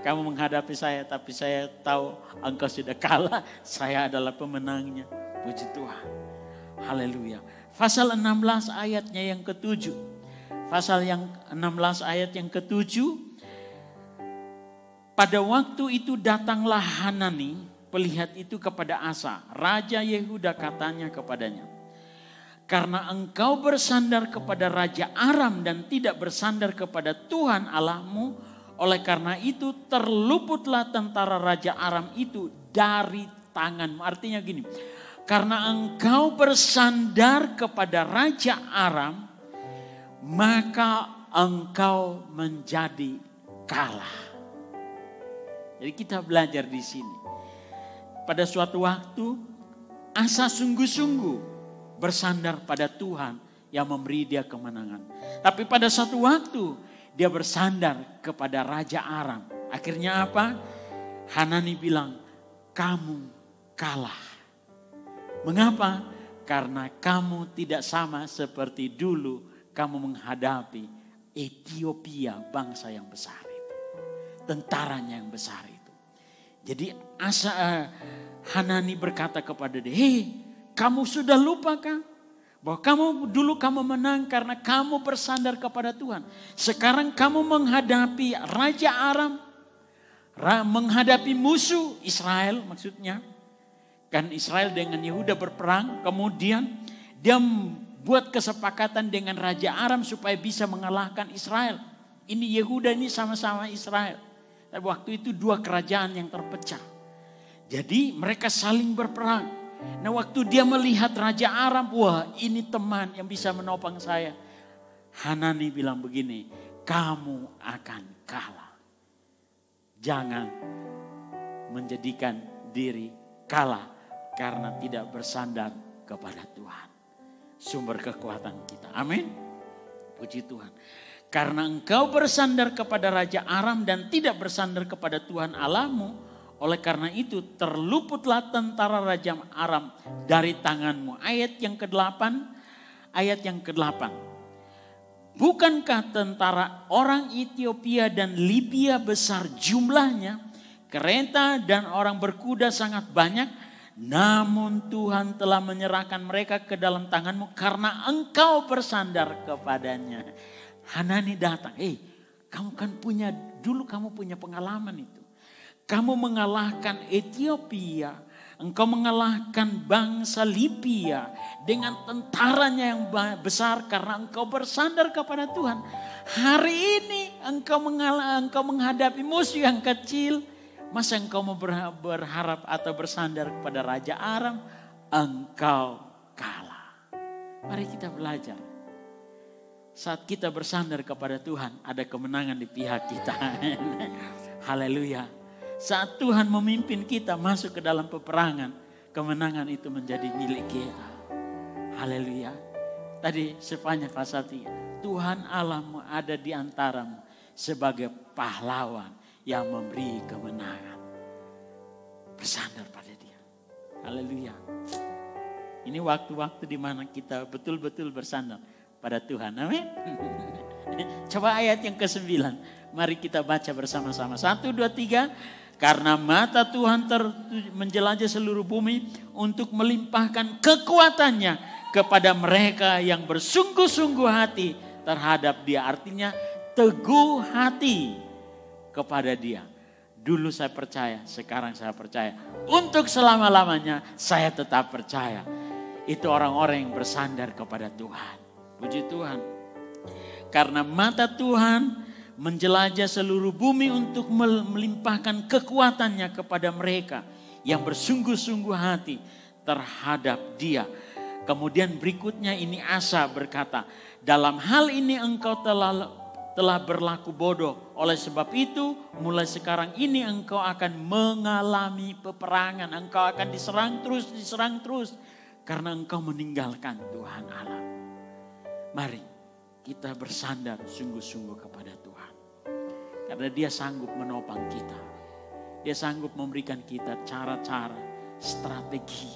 Kamu menghadapi saya tapi saya tahu engkau sudah kalah. Saya adalah pemenangnya. Puji Tuhan. Haleluya. Pasal 16 ayatnya yang ke-7. Pasal yang 16 ayat yang ke-7. Pada waktu itu datanglah Hanani, pelihat itu kepada Asa, Raja Yehuda, katanya kepadanya, karena engkau bersandar kepada Raja Aram dan tidak bersandar kepada Tuhan Allahmu, oleh karena itu terluputlah tentara Raja Aram itu dari tanganmu. Artinya gini, karena engkau bersandar kepada Raja Aram, maka engkau menjadi kalah. Jadi kita belajar di sini. Pada suatu waktu Asa sungguh-sungguh bersandar pada Tuhan yang memberi dia kemenangan. Tapi pada suatu waktu dia bersandar kepada Raja Aram. Akhirnya apa? Hanani bilang, kamu kalah. Mengapa? Karena kamu tidak sama seperti dulu kamu menghadapi Ethiopia, bangsa yang besar itu. Tentaranya yang besar itu. Jadi Hanani berkata kepada dia, hei, kamu sudah lupakah bahwa kamu menang karena kamu bersandar kepada Tuhan. Sekarang kamu menghadapi Raja Aram, menghadapi musuh Israel maksudnya. Kan Israel dengan Yehuda berperang, kemudian dia buat kesepakatan dengan Raja Aram supaya bisa mengalahkan Israel. Ini Yehuda ini sama-sama Israel. Tapi waktu itu dua kerajaan yang terpecah. Jadi mereka saling berperang. Nah waktu dia melihat Raja Aram, wah ini teman yang bisa menopang saya. Hanani bilang begini, kamu akan kalah. Jangan menjadikan diri kalah karena tidak bersandar kepada Tuhan. Sumber kekuatan kita. Amin. Puji Tuhan. Karena engkau bersandar kepada Raja Aram dan tidak bersandar kepada Tuhan Allahmu, oleh karena itu terluputlah tentara Raja Aram dari tanganmu. Ayat yang ke-8. Bukankah tentara orang Ethiopia dan Libya besar jumlahnya, kereta dan orang berkuda sangat banyak, namun Tuhan telah menyerahkan mereka ke dalam tanganmu karena engkau bersandar kepadanya. Hanani datang, kamu kan dulu kamu punya pengalaman itu. Kamu mengalahkan Ethiopia, engkau mengalahkan bangsa Libya dengan tentaranya yang besar karena engkau bersandar kepada Tuhan. Hari ini engkau menghadapi musuh yang kecil, masa engkau mau berharap atau bersandar kepada Raja Aram? Engkau kalah. Mari kita belajar. Saat kita bersandar kepada Tuhan, ada kemenangan di pihak kita. Haleluya. Saat Tuhan memimpin kita masuk ke dalam peperangan, kemenangan itu menjadi milik kita. Haleluya. Tadi sepanjang pasal 3. Tuhan Allahmu ada di antaramu sebagai pahlawan yang memberi kemenangan. Bersandar pada Dia. Haleluya. Ini waktu-waktu di mana kita betul-betul bersandar pada Tuhan. Amin. Coba ayat yang ke-9. Mari kita baca bersama-sama. 1, 2, 3. Karena mata Tuhan menjelajah seluruh bumi untuk melimpahkan kekuatannya kepada mereka yang bersungguh-sungguh hati terhadap Dia. Artinya teguh hati kepada Dia. Dulu saya percaya, sekarang saya percaya. Untuk selama-lamanya saya tetap percaya. Itu orang-orang yang bersandar kepada Tuhan. Puji Tuhan. Karena mata Tuhan menjelajah seluruh bumi untuk melimpahkan kekuatannya kepada mereka yang bersungguh-sungguh hati terhadap Dia. Kemudian berikutnya ini Asa berkata, dalam hal ini engkau telah berlaku bodoh. Oleh sebab itu mulai sekarang ini engkau akan mengalami peperangan. Engkau akan diserang terus. Karena engkau meninggalkan Tuhan Allah. Mari kita bersandar sungguh-sungguh kepada Tuhan. Karena Dia sanggup menopang kita. Dia sanggup memberikan kita cara-cara, strategi.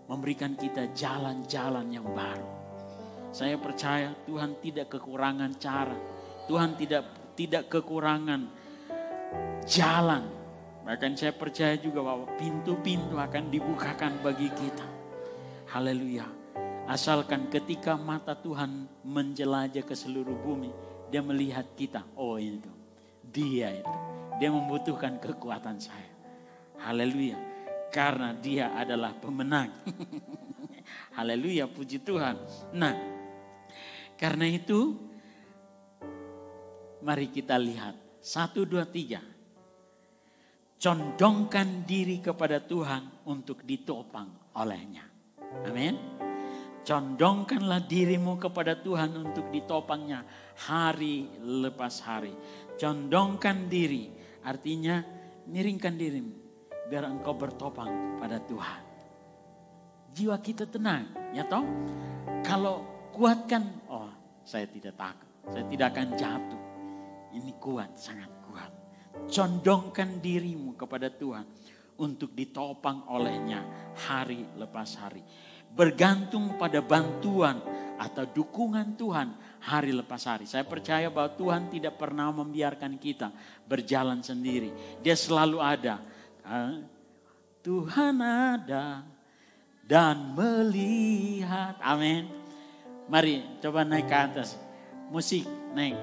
Memberikan kita jalan-jalan yang baru. Saya percaya Tuhan tidak kekurangan cara. Tuhan tidak kekurangan jalan. Bahkan saya percaya juga bahwa pintu-pintu akan dibukakan bagi kita. Haleluya. Asalkan ketika mata Tuhan menjelajah ke seluruh bumi, Dia melihat kita. Oh itu, Dia itu. Dia membutuhkan kekuatan saya. Haleluya. Karena Dia adalah pemenang. Haleluya, puji Tuhan. Nah, karena itu mari kita lihat. 1, 2, 3. Condongkan diri kepada Tuhan untuk ditopang olehnya. Amin. Condongkanlah dirimu kepada Tuhan untuk ditopangnya hari lepas hari. Condongkan diri, artinya miringkan dirimu biar engkau bertopang pada Tuhan. Jiwa kita tenang, ya toh? Kalau kuatkan, oh saya tidak takut, saya tidak akan jatuh. Ini kuat, sangat kuat. Condongkan dirimu kepada Tuhan untuk ditopang olehnya hari lepas hari. Bergantung pada bantuan atau dukungan Tuhan hari lepas hari. Saya percaya bahwa Tuhan tidak pernah membiarkan kita berjalan sendiri. Dia selalu ada. Tuhan ada dan melihat. Amin. Mari coba naik ke atas. Musik naik.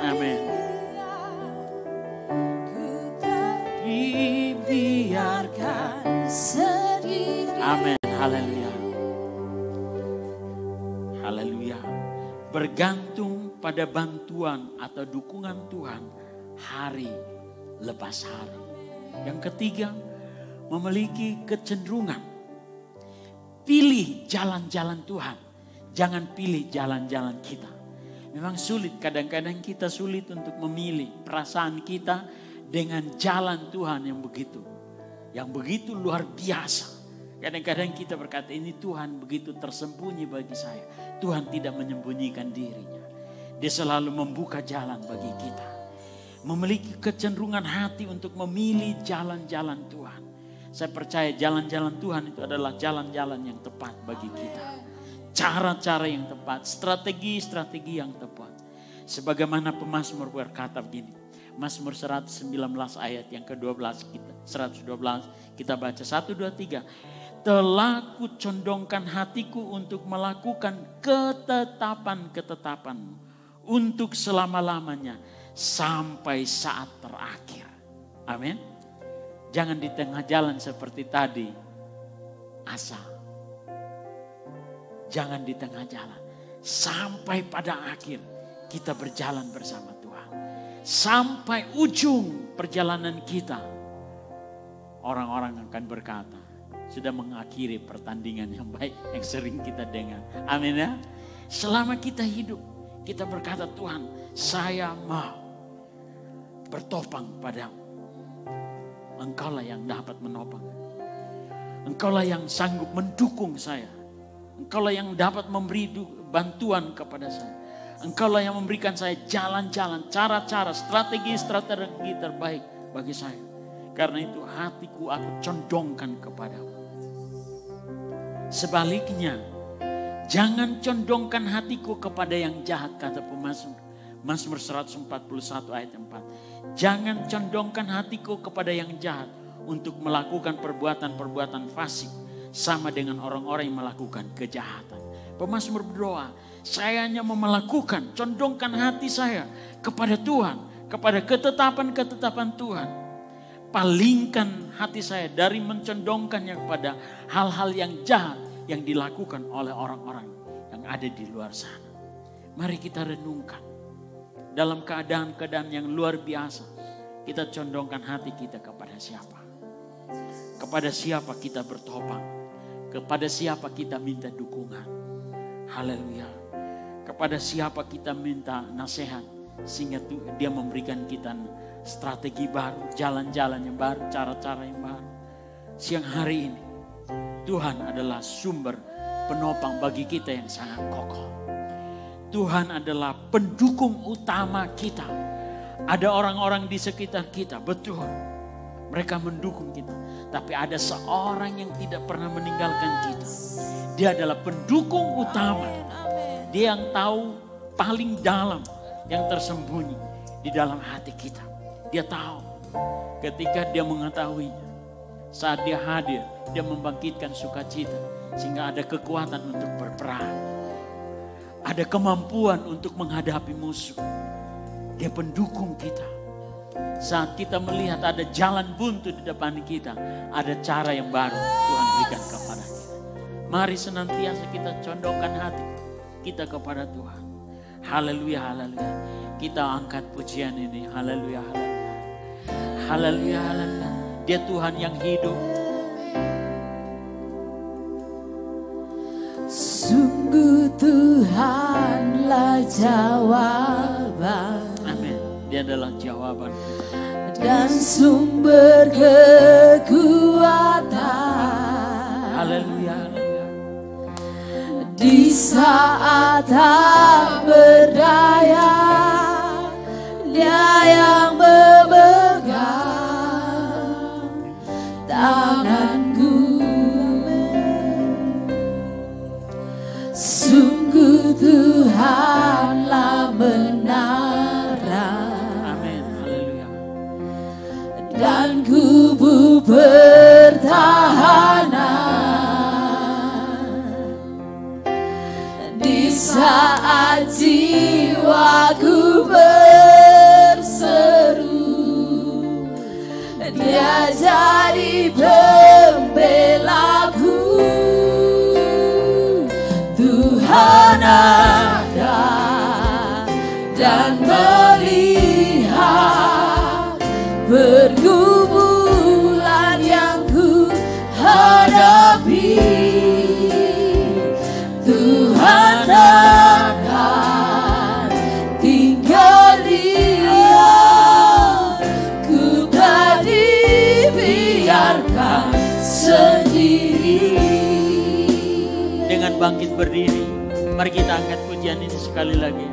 Amin. Dibiarkan sendiri. Amin. Haleluya. Haleluya. Bergantung pada bantuan atau dukungan Tuhan hari lepas hari. Yang ketiga, memiliki kecenderungan. Pilih jalan-jalan Tuhan. Jangan pilih jalan-jalan kita. Memang sulit, kadang-kadang kita sulit untuk memilih perasaan kita dengan jalan Tuhan yang begitu luar biasa. Kadang-kadang kita berkata, ini Tuhan begitu tersembunyi bagi saya. Tuhan tidak menyembunyikan dirinya. Dia selalu membuka jalan bagi kita. Memiliki kecenderungan hati untuk memilih jalan-jalan Tuhan. Saya percaya jalan-jalan Tuhan itu adalah jalan-jalan yang tepat bagi kita. Cara-cara yang tepat, strategi-strategi yang tepat. Sebagaimana pemazmur berkata begini. Mazmur 119 ayat yang ke-12 kita, 112 kita baca 1, 2, 3. Telah ku condongkan hatiku untuk melakukan ketetapan-ketetapanmu untuk selama-lamanya sampai saat terakhir. Amin. Jangan di tengah jalan seperti tadi asal. Jangan di tengah jalan. Sampai pada akhir kita berjalan bersama Tuhan. Sampai ujung perjalanan kita. Orang-orang akan berkata, sudah mengakhiri pertandingan yang baik yang sering kita dengar. Amin ya. Selama kita hidup, kita berkata, Tuhan, saya mau bertopang padamu. Engkaulah yang dapat menopang. Engkaulah yang sanggup mendukung saya. Engkaulah yang dapat memberi bantuan kepada saya. Engkaulah yang memberikan saya jalan-jalan, cara-cara, strategi-strategi terbaik bagi saya. Karena itu hatiku aku condongkan kepadamu. Sebaliknya, jangan condongkan hatiku kepada yang jahat, kata pemazmur. Mazmur 141 ayat 4. Jangan condongkan hatiku kepada yang jahat untuk melakukan perbuatan-perbuatan fasik. Sama dengan orang-orang yang melakukan kejahatan. Pemazmur berdoa, saya hanya mau melakukan, condongkan hati saya kepada Tuhan. Kepada ketetapan-ketetapan Tuhan. Palingkan hati saya dari mencondongkannya kepada hal-hal yang jahat yang dilakukan oleh orang-orang yang ada di luar sana. Mari kita renungkan. Dalam keadaan-keadaan yang luar biasa, kita condongkan hati kita kepada siapa? Kepada siapa kita bertopang? Kepada siapa kita minta dukungan? Haleluya. Kepada siapa kita minta nasihat? Sehingga dia memberikan kita strategi baru, jalan-jalan yang baru, cara-cara yang baru. Siang hari ini Tuhan adalah sumber penopang bagi kita yang sangat kokoh. Tuhan adalah pendukung utama kita. Ada orang-orang di sekitar kita, betul. Mereka mendukung kita. Tapi ada seorang yang tidak pernah meninggalkan kita. Dia adalah pendukung utama. Dia yang tahu paling dalam yang tersembunyi di dalam hati kita. Dia tahu ketika dia mengetahuinya. Saat dia hadir, dia membangkitkan sukacita. Sehingga ada kekuatan untuk berperang. Ada kemampuan untuk menghadapi musuh. Dia pendukung kita. Saat kita melihat ada jalan buntu di depan kita, ada cara yang baru Tuhan berikan kepada kita. Mari senantiasa kita condongkan hati kita kepada Tuhan. Haleluya, haleluya. Kita angkat pujian ini. Haleluya, haleluya. Haleluya, haleluya. Dia Tuhan yang hidup. Sungguh Tuhanlah jawaban. Amin. Dia adalah jawaban. Dan sumber kekuatan. Haleluya, haleluya. Di saat tak berdaya, Dia yang memegang tanganku. Sungguh Tuhanlah menara. Amin. Haleluya. Dan kubu pertahanan. Di saat jiwaku berseru, Dia jadi pembelaku. Tuhan ada dan melihat pergumulan yang ku hadapi. Tuhan akan tinggal diam, ku tak dibiarkan sendiri. Dengan bangkit berdiri, mari kita angkat pujian ini sekali lagi.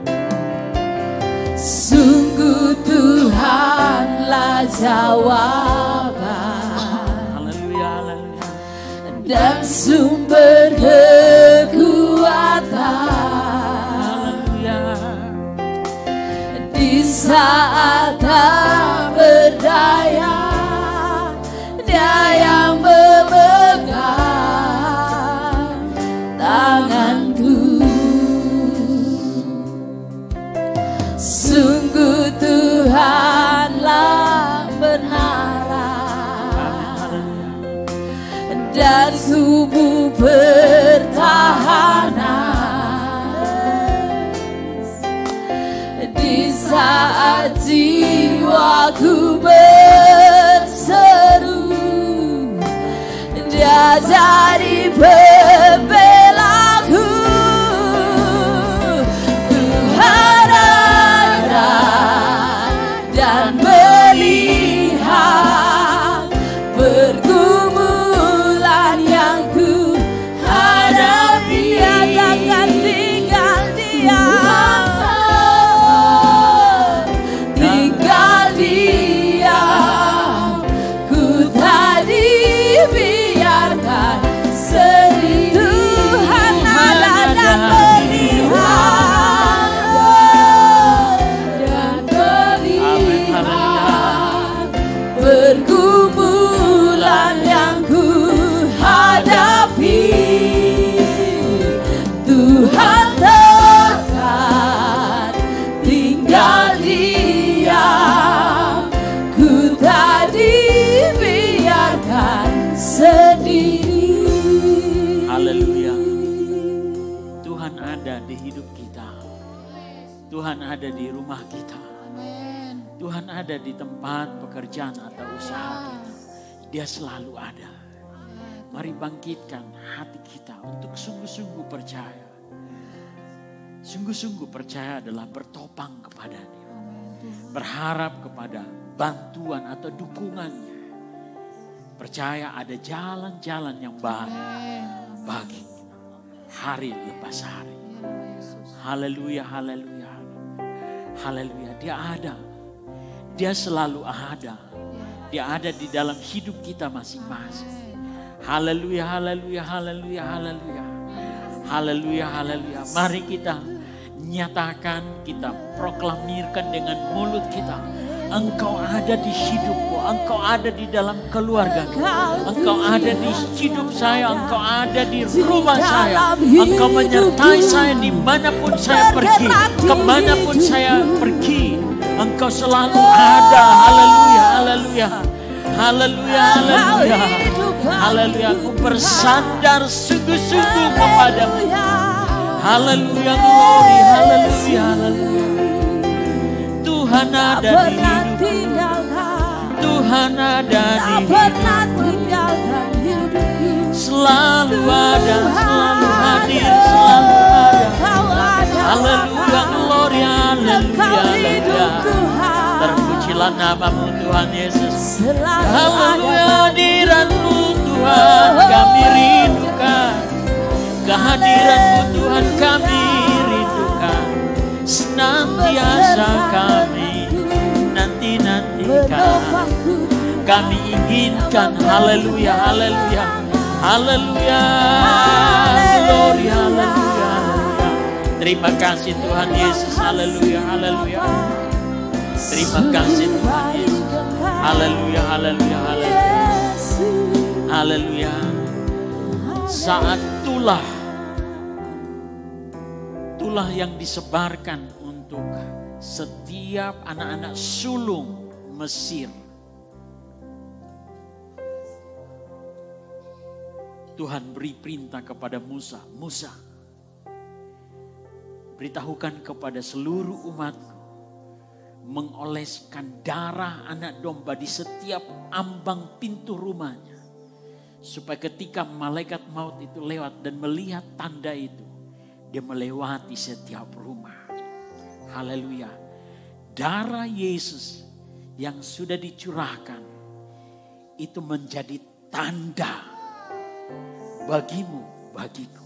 Sungguh Tuhanlah jawaban. Haleluya, haleluya. Dan sumber kekuatan. Haleluya. Di saat tak berdaya, Dia yang memegang tanganku. Sungguh Tuhanlah menara dan kubu pertahanan. Di saat jiwaku berseru, Dia jadi pembelaku. Tuhan ada dan melihat pergumulan yang ku hadapi. Dia takkan tinggal diam, tinggal diam, ku tak dibiarkan sendiri. Tuhan ada dan melihat pergumulan yang ku hadapi. Tuhan takkan tinggal diam, ku tak dibiarkan sendiri. Haleluya. Tuhan ada di hidup kita. Tuhan ada di rumah kita. Tuhan ada di tempat pekerjaan atau usaha kita. Dia selalu ada. Mari bangkitkan hati kita untuk sungguh-sungguh percaya. Sungguh-sungguh percaya adalah bertopang kepada Dia. berharap kepada bantuan atau dukungannya. Percaya ada jalan-jalan yang baru bagi hari lepas hari. Haleluya, haleluya, haleluya. Dia ada, dia selalu ada. Dia ada di dalam hidup kita masing-masing. Haleluya, haleluya, haleluya, haleluya. Haleluya, haleluya. Mari kita nyatakan, kita proklamirkan dengan mulut kita. Engkau ada di hidupku, Engkau ada di dalam keluarga, Engkau ada di hidup saya, Engkau ada di rumah saya, Engkau menyertai saya dimanapun saya pergi, kemanapun saya pergi, Engkau selalu ada. Haleluya, haleluya, haleluya, haleluya, haleluya. Aku bersandar sungguh-sungguh kepadamu. Haleluya, glory, haleluya, haleluya. Tuhan ada di hidupku, Tuhan ada di hidupku, selalu ada, selalu hadir, selalu ada. Haleluya, glory, haleluya, haleluya. Terpujilah namamu Tuhan Yesus. Haleluya, hadiratmu Tuhan kami rindukan, kehadiratmu Tuhan kami rindukan. Senantiasa kami nanti-nantikan, kami inginkan. Haleluya, haleluya, haleluya, glory, haleluya, haleluya. Terima kasih Tuhan Yesus, haleluya, haleluya. Terima kasih Tuhan Yesus, haleluya, haleluya, haleluya, haleluya. Saat tulah yang disebarkan untuk setiap anak-anak sulung Mesir, Tuhan beri perintah kepada Musa, Musa, beritahukan kepada seluruh umatku, mengoleskan darah anak domba di setiap ambang pintu rumahnya, supaya ketika malaikat maut itu lewat dan melihat tanda itu, dia melewati setiap rumah. Haleluya. Darah Yesus yang sudah dicurahkan itu menjadi tanda bagimu, bagiku.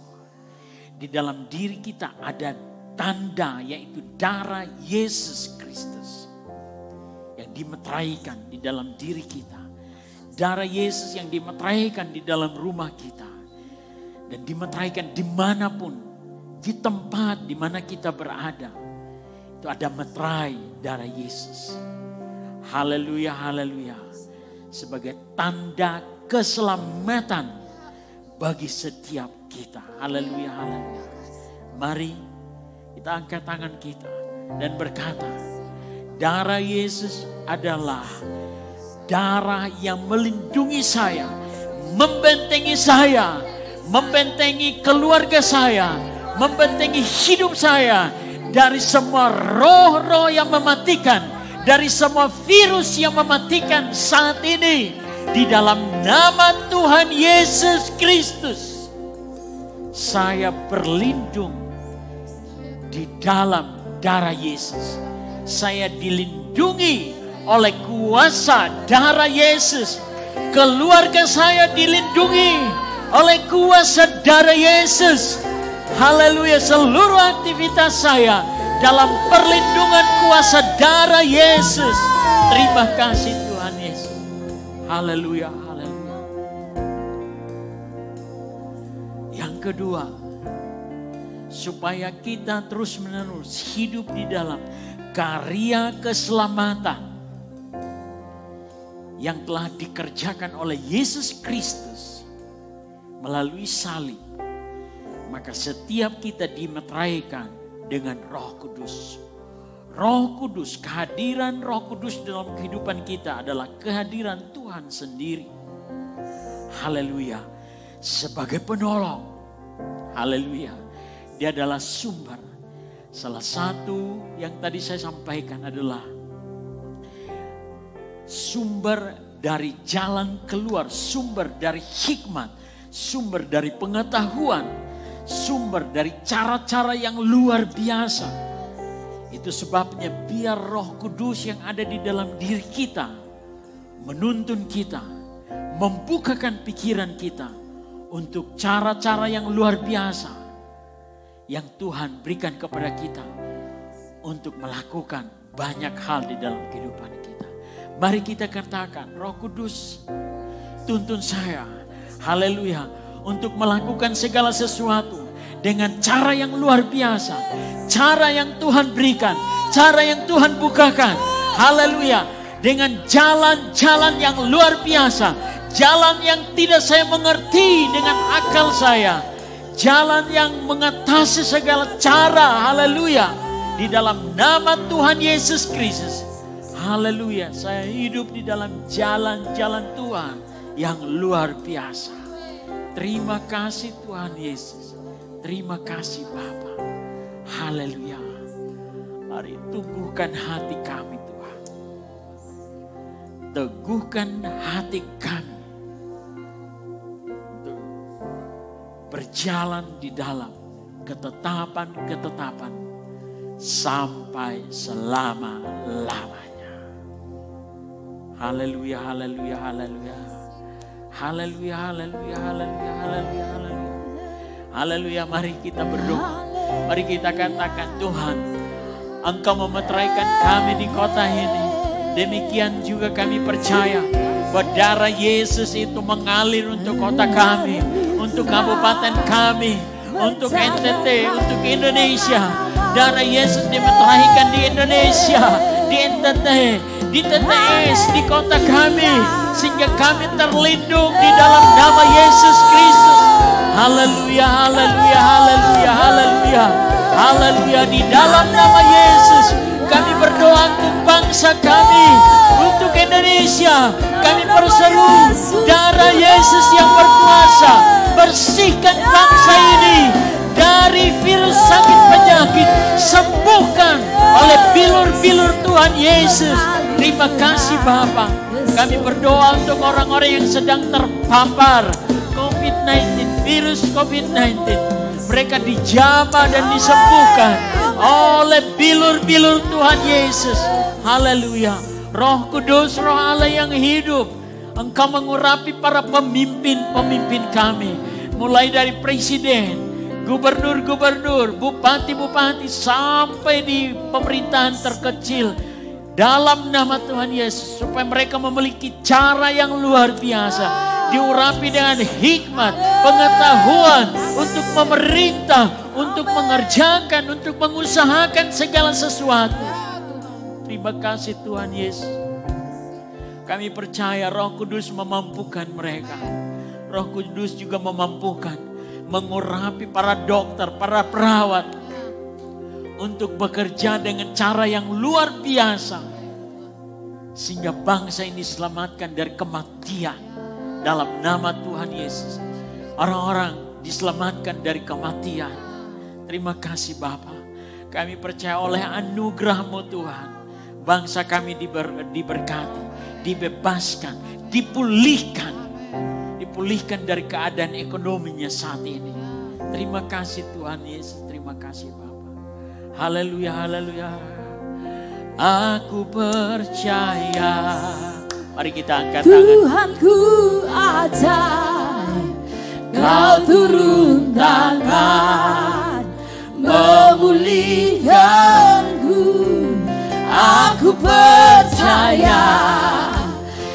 Di dalam diri kita ada tanda, yaitu darah Yesus Kristus yang dimeteraikan di dalam diri kita. Darah Yesus yang dimeteraikan di dalam rumah kita dan dimeteraikan dimanapun, di tempat di mana kita berada, itu ada meterai darah Yesus. Haleluya, haleluya. Sebagai tanda keselamatan bagi setiap kita. Haleluya, haleluya. Mari kita angkat tangan kita dan berkata, darah Yesus adalah darah yang melindungi saya, membentengi saya, membentengi keluarga saya, membentengi hidup saya dari semua roh-roh yang mematikan, dari semua virus yang mematikan saat ini. Di dalam nama Tuhan Yesus Kristus, saya berlindung di dalam darah Yesus. Saya dilindungi oleh kuasa darah Yesus. Keluarga saya dilindungi oleh kuasa darah Yesus. Haleluya, seluruh aktivitas saya dalam perlindungan kuasa darah Yesus. Terima kasih Tuhan Yesus. Haleluya, haleluya. Yang kedua, supaya kita terus-menerus hidup di dalam karya keselamatan yang telah dikerjakan oleh Yesus Kristus melalui salib. Maka setiap kita dimeteraikan dengan Roh Kudus. Roh Kudus, kehadiran Roh Kudus dalam kehidupan kita adalah kehadiran Tuhan sendiri. Haleluya. Sebagai penolong. Haleluya. Dia adalah sumber. Salah satu yang tadi saya sampaikan adalah sumber dari jalan keluar, sumber dari hikmat, sumber dari pengetahuan, sumber dari cara-cara yang luar biasa Itu sebabnya biar Roh Kudus yang ada di dalam diri kita menuntun kita, membukakan pikiran kita untuk cara-cara yang luar biasa yang Tuhan berikan kepada kita untuk melakukan banyak hal di dalam kehidupan kita. Mari kita katakan, Roh Kudus, tuntun saya, haleluya, untuk melakukan segala sesuatu dengan cara yang luar biasa, cara yang Tuhan berikan, cara yang Tuhan bukakan, haleluya, dengan jalan-jalan yang luar biasa, jalan yang tidak saya mengerti dengan akal saya, jalan yang mengatasi segala cara, haleluya, di dalam nama Tuhan Yesus Kristus, haleluya, saya hidup di dalam jalan-jalan Tuhan yang luar biasa. Terima kasih Tuhan Yesus. Terima kasih Bapa. Haleluya. Mari teguhkan hati kami Tuhan. Teguhkan hati kami. Untuk berjalan di dalam ketetapan-ketetapan sampai selama-lamanya. Haleluya, haleluya, haleluya. Haleluya, haleluya, haleluya, haleluya, haleluya. Haleluya, mari kita berdoa. Mari kita katakan, Tuhan, Engkau memeteraikan kami di kota ini. Demikian juga kami percaya bahwa darah Yesus itu mengalir untuk kota kami, untuk kabupaten kami, untuk NTT, untuk Indonesia. Darah Yesus dimeteraikan di Indonesia, di NTT, di TTS, di kota kami, sehingga kami terlindung di dalam nama Yesus Kristus. Haleluya, haleluya, haleluya, haleluya, haleluya. Di dalam nama Yesus kami berdoa untuk bangsa kami, untuk Indonesia. Kami berseru darah Yesus yang berkuasa, bersihkan bangsa ini dari virus sakit penyakit, sembuhkan oleh bilur-bilur Tuhan Yesus. Terima kasih Bapa. Kami berdoa untuk orang-orang yang sedang terpapar COVID-19, virus COVID-19. Mereka dijamah dan disembuhkan oleh bilur-bilur Tuhan Yesus. Haleluya. Roh Kudus, Roh Allah yang hidup, Engkau mengurapi para pemimpin-pemimpin kami. Mulai dari presiden, gubernur-gubernur, bupati-bupati, sampai di pemerintahan terkecil. Dalam nama Tuhan Yesus, supaya mereka memiliki cara yang luar biasa, diurapi dengan hikmat, pengetahuan untuk memerintah, untuk mengerjakan, untuk mengusahakan segala sesuatu. Terima kasih Tuhan Yesus. Kami percaya Roh Kudus memampukan mereka. Roh Kudus juga memampukan mengurapi para dokter, para perawat, untuk bekerja dengan cara yang luar biasa, sehingga bangsa ini diselamatkan dari kematian dalam nama Tuhan Yesus. Orang-orang diselamatkan dari kematian. Terima kasih Bapa. Kami percaya oleh anugerah-Mu Tuhan, bangsa kami diberkati, dibebaskan, dipulihkan dari keadaan ekonominya saat ini. Terima kasih Tuhan Yesus. Terima kasih Bapa. Haleluya, haleluya. Aku percaya. Mari kita angkat tangan. Tuhanku ajaib, Kau turun tangan memulihkanku. Aku percaya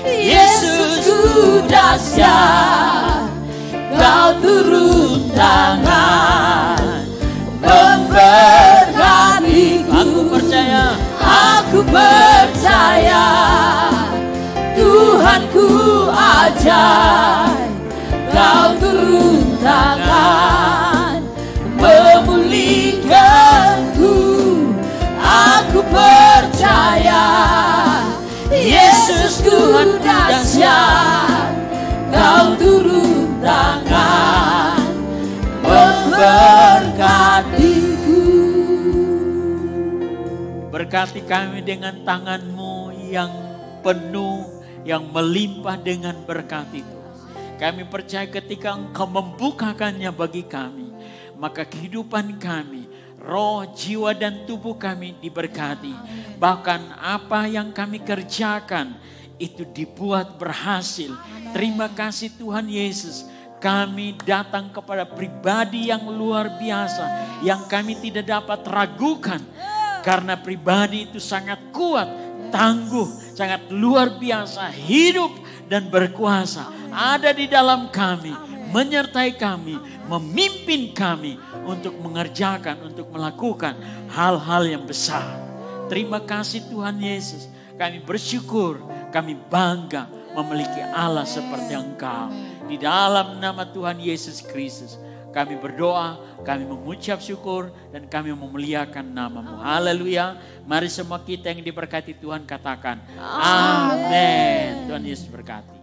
Yesusku dahsyat, Kau turun tangan memberkatiku. Aku percaya Tuhanku ajaib, Kau turun tangan memulihkanku. Aku percaya Yesusku dahsyat, Kau turun tangan memberkatiku. Berkati kami dengan tangan-Mu yang penuh, yang melimpah dengan berkat itu. Kami percaya ketika Engkau membukakannya bagi kami, maka kehidupan kami roh, jiwa, dan tubuh kami diberkati. Bahkan apa yang kami kerjakan itu dibuat berhasil. Terima kasih Tuhan Yesus. Kami datang kepada pribadi yang luar biasa, yang kami tidak dapat ragukan. Karena pribadi itu sangat kuat, tangguh, sangat luar biasa, hidup dan berkuasa. Ada di dalam kami, menyertai kami, memimpin kami untuk mengerjakan, untuk melakukan hal-hal yang besar. Terima kasih Tuhan Yesus. Kami bersyukur, kami bangga memiliki Allah seperti Engkau. Di dalam nama Tuhan Yesus Kristus kami berdoa, kami mengucap syukur dan kami memuliakan nama-Mu. Haleluya. Mari semua kita yang diberkati Tuhan katakan amin. Tuhan Yesus berkati.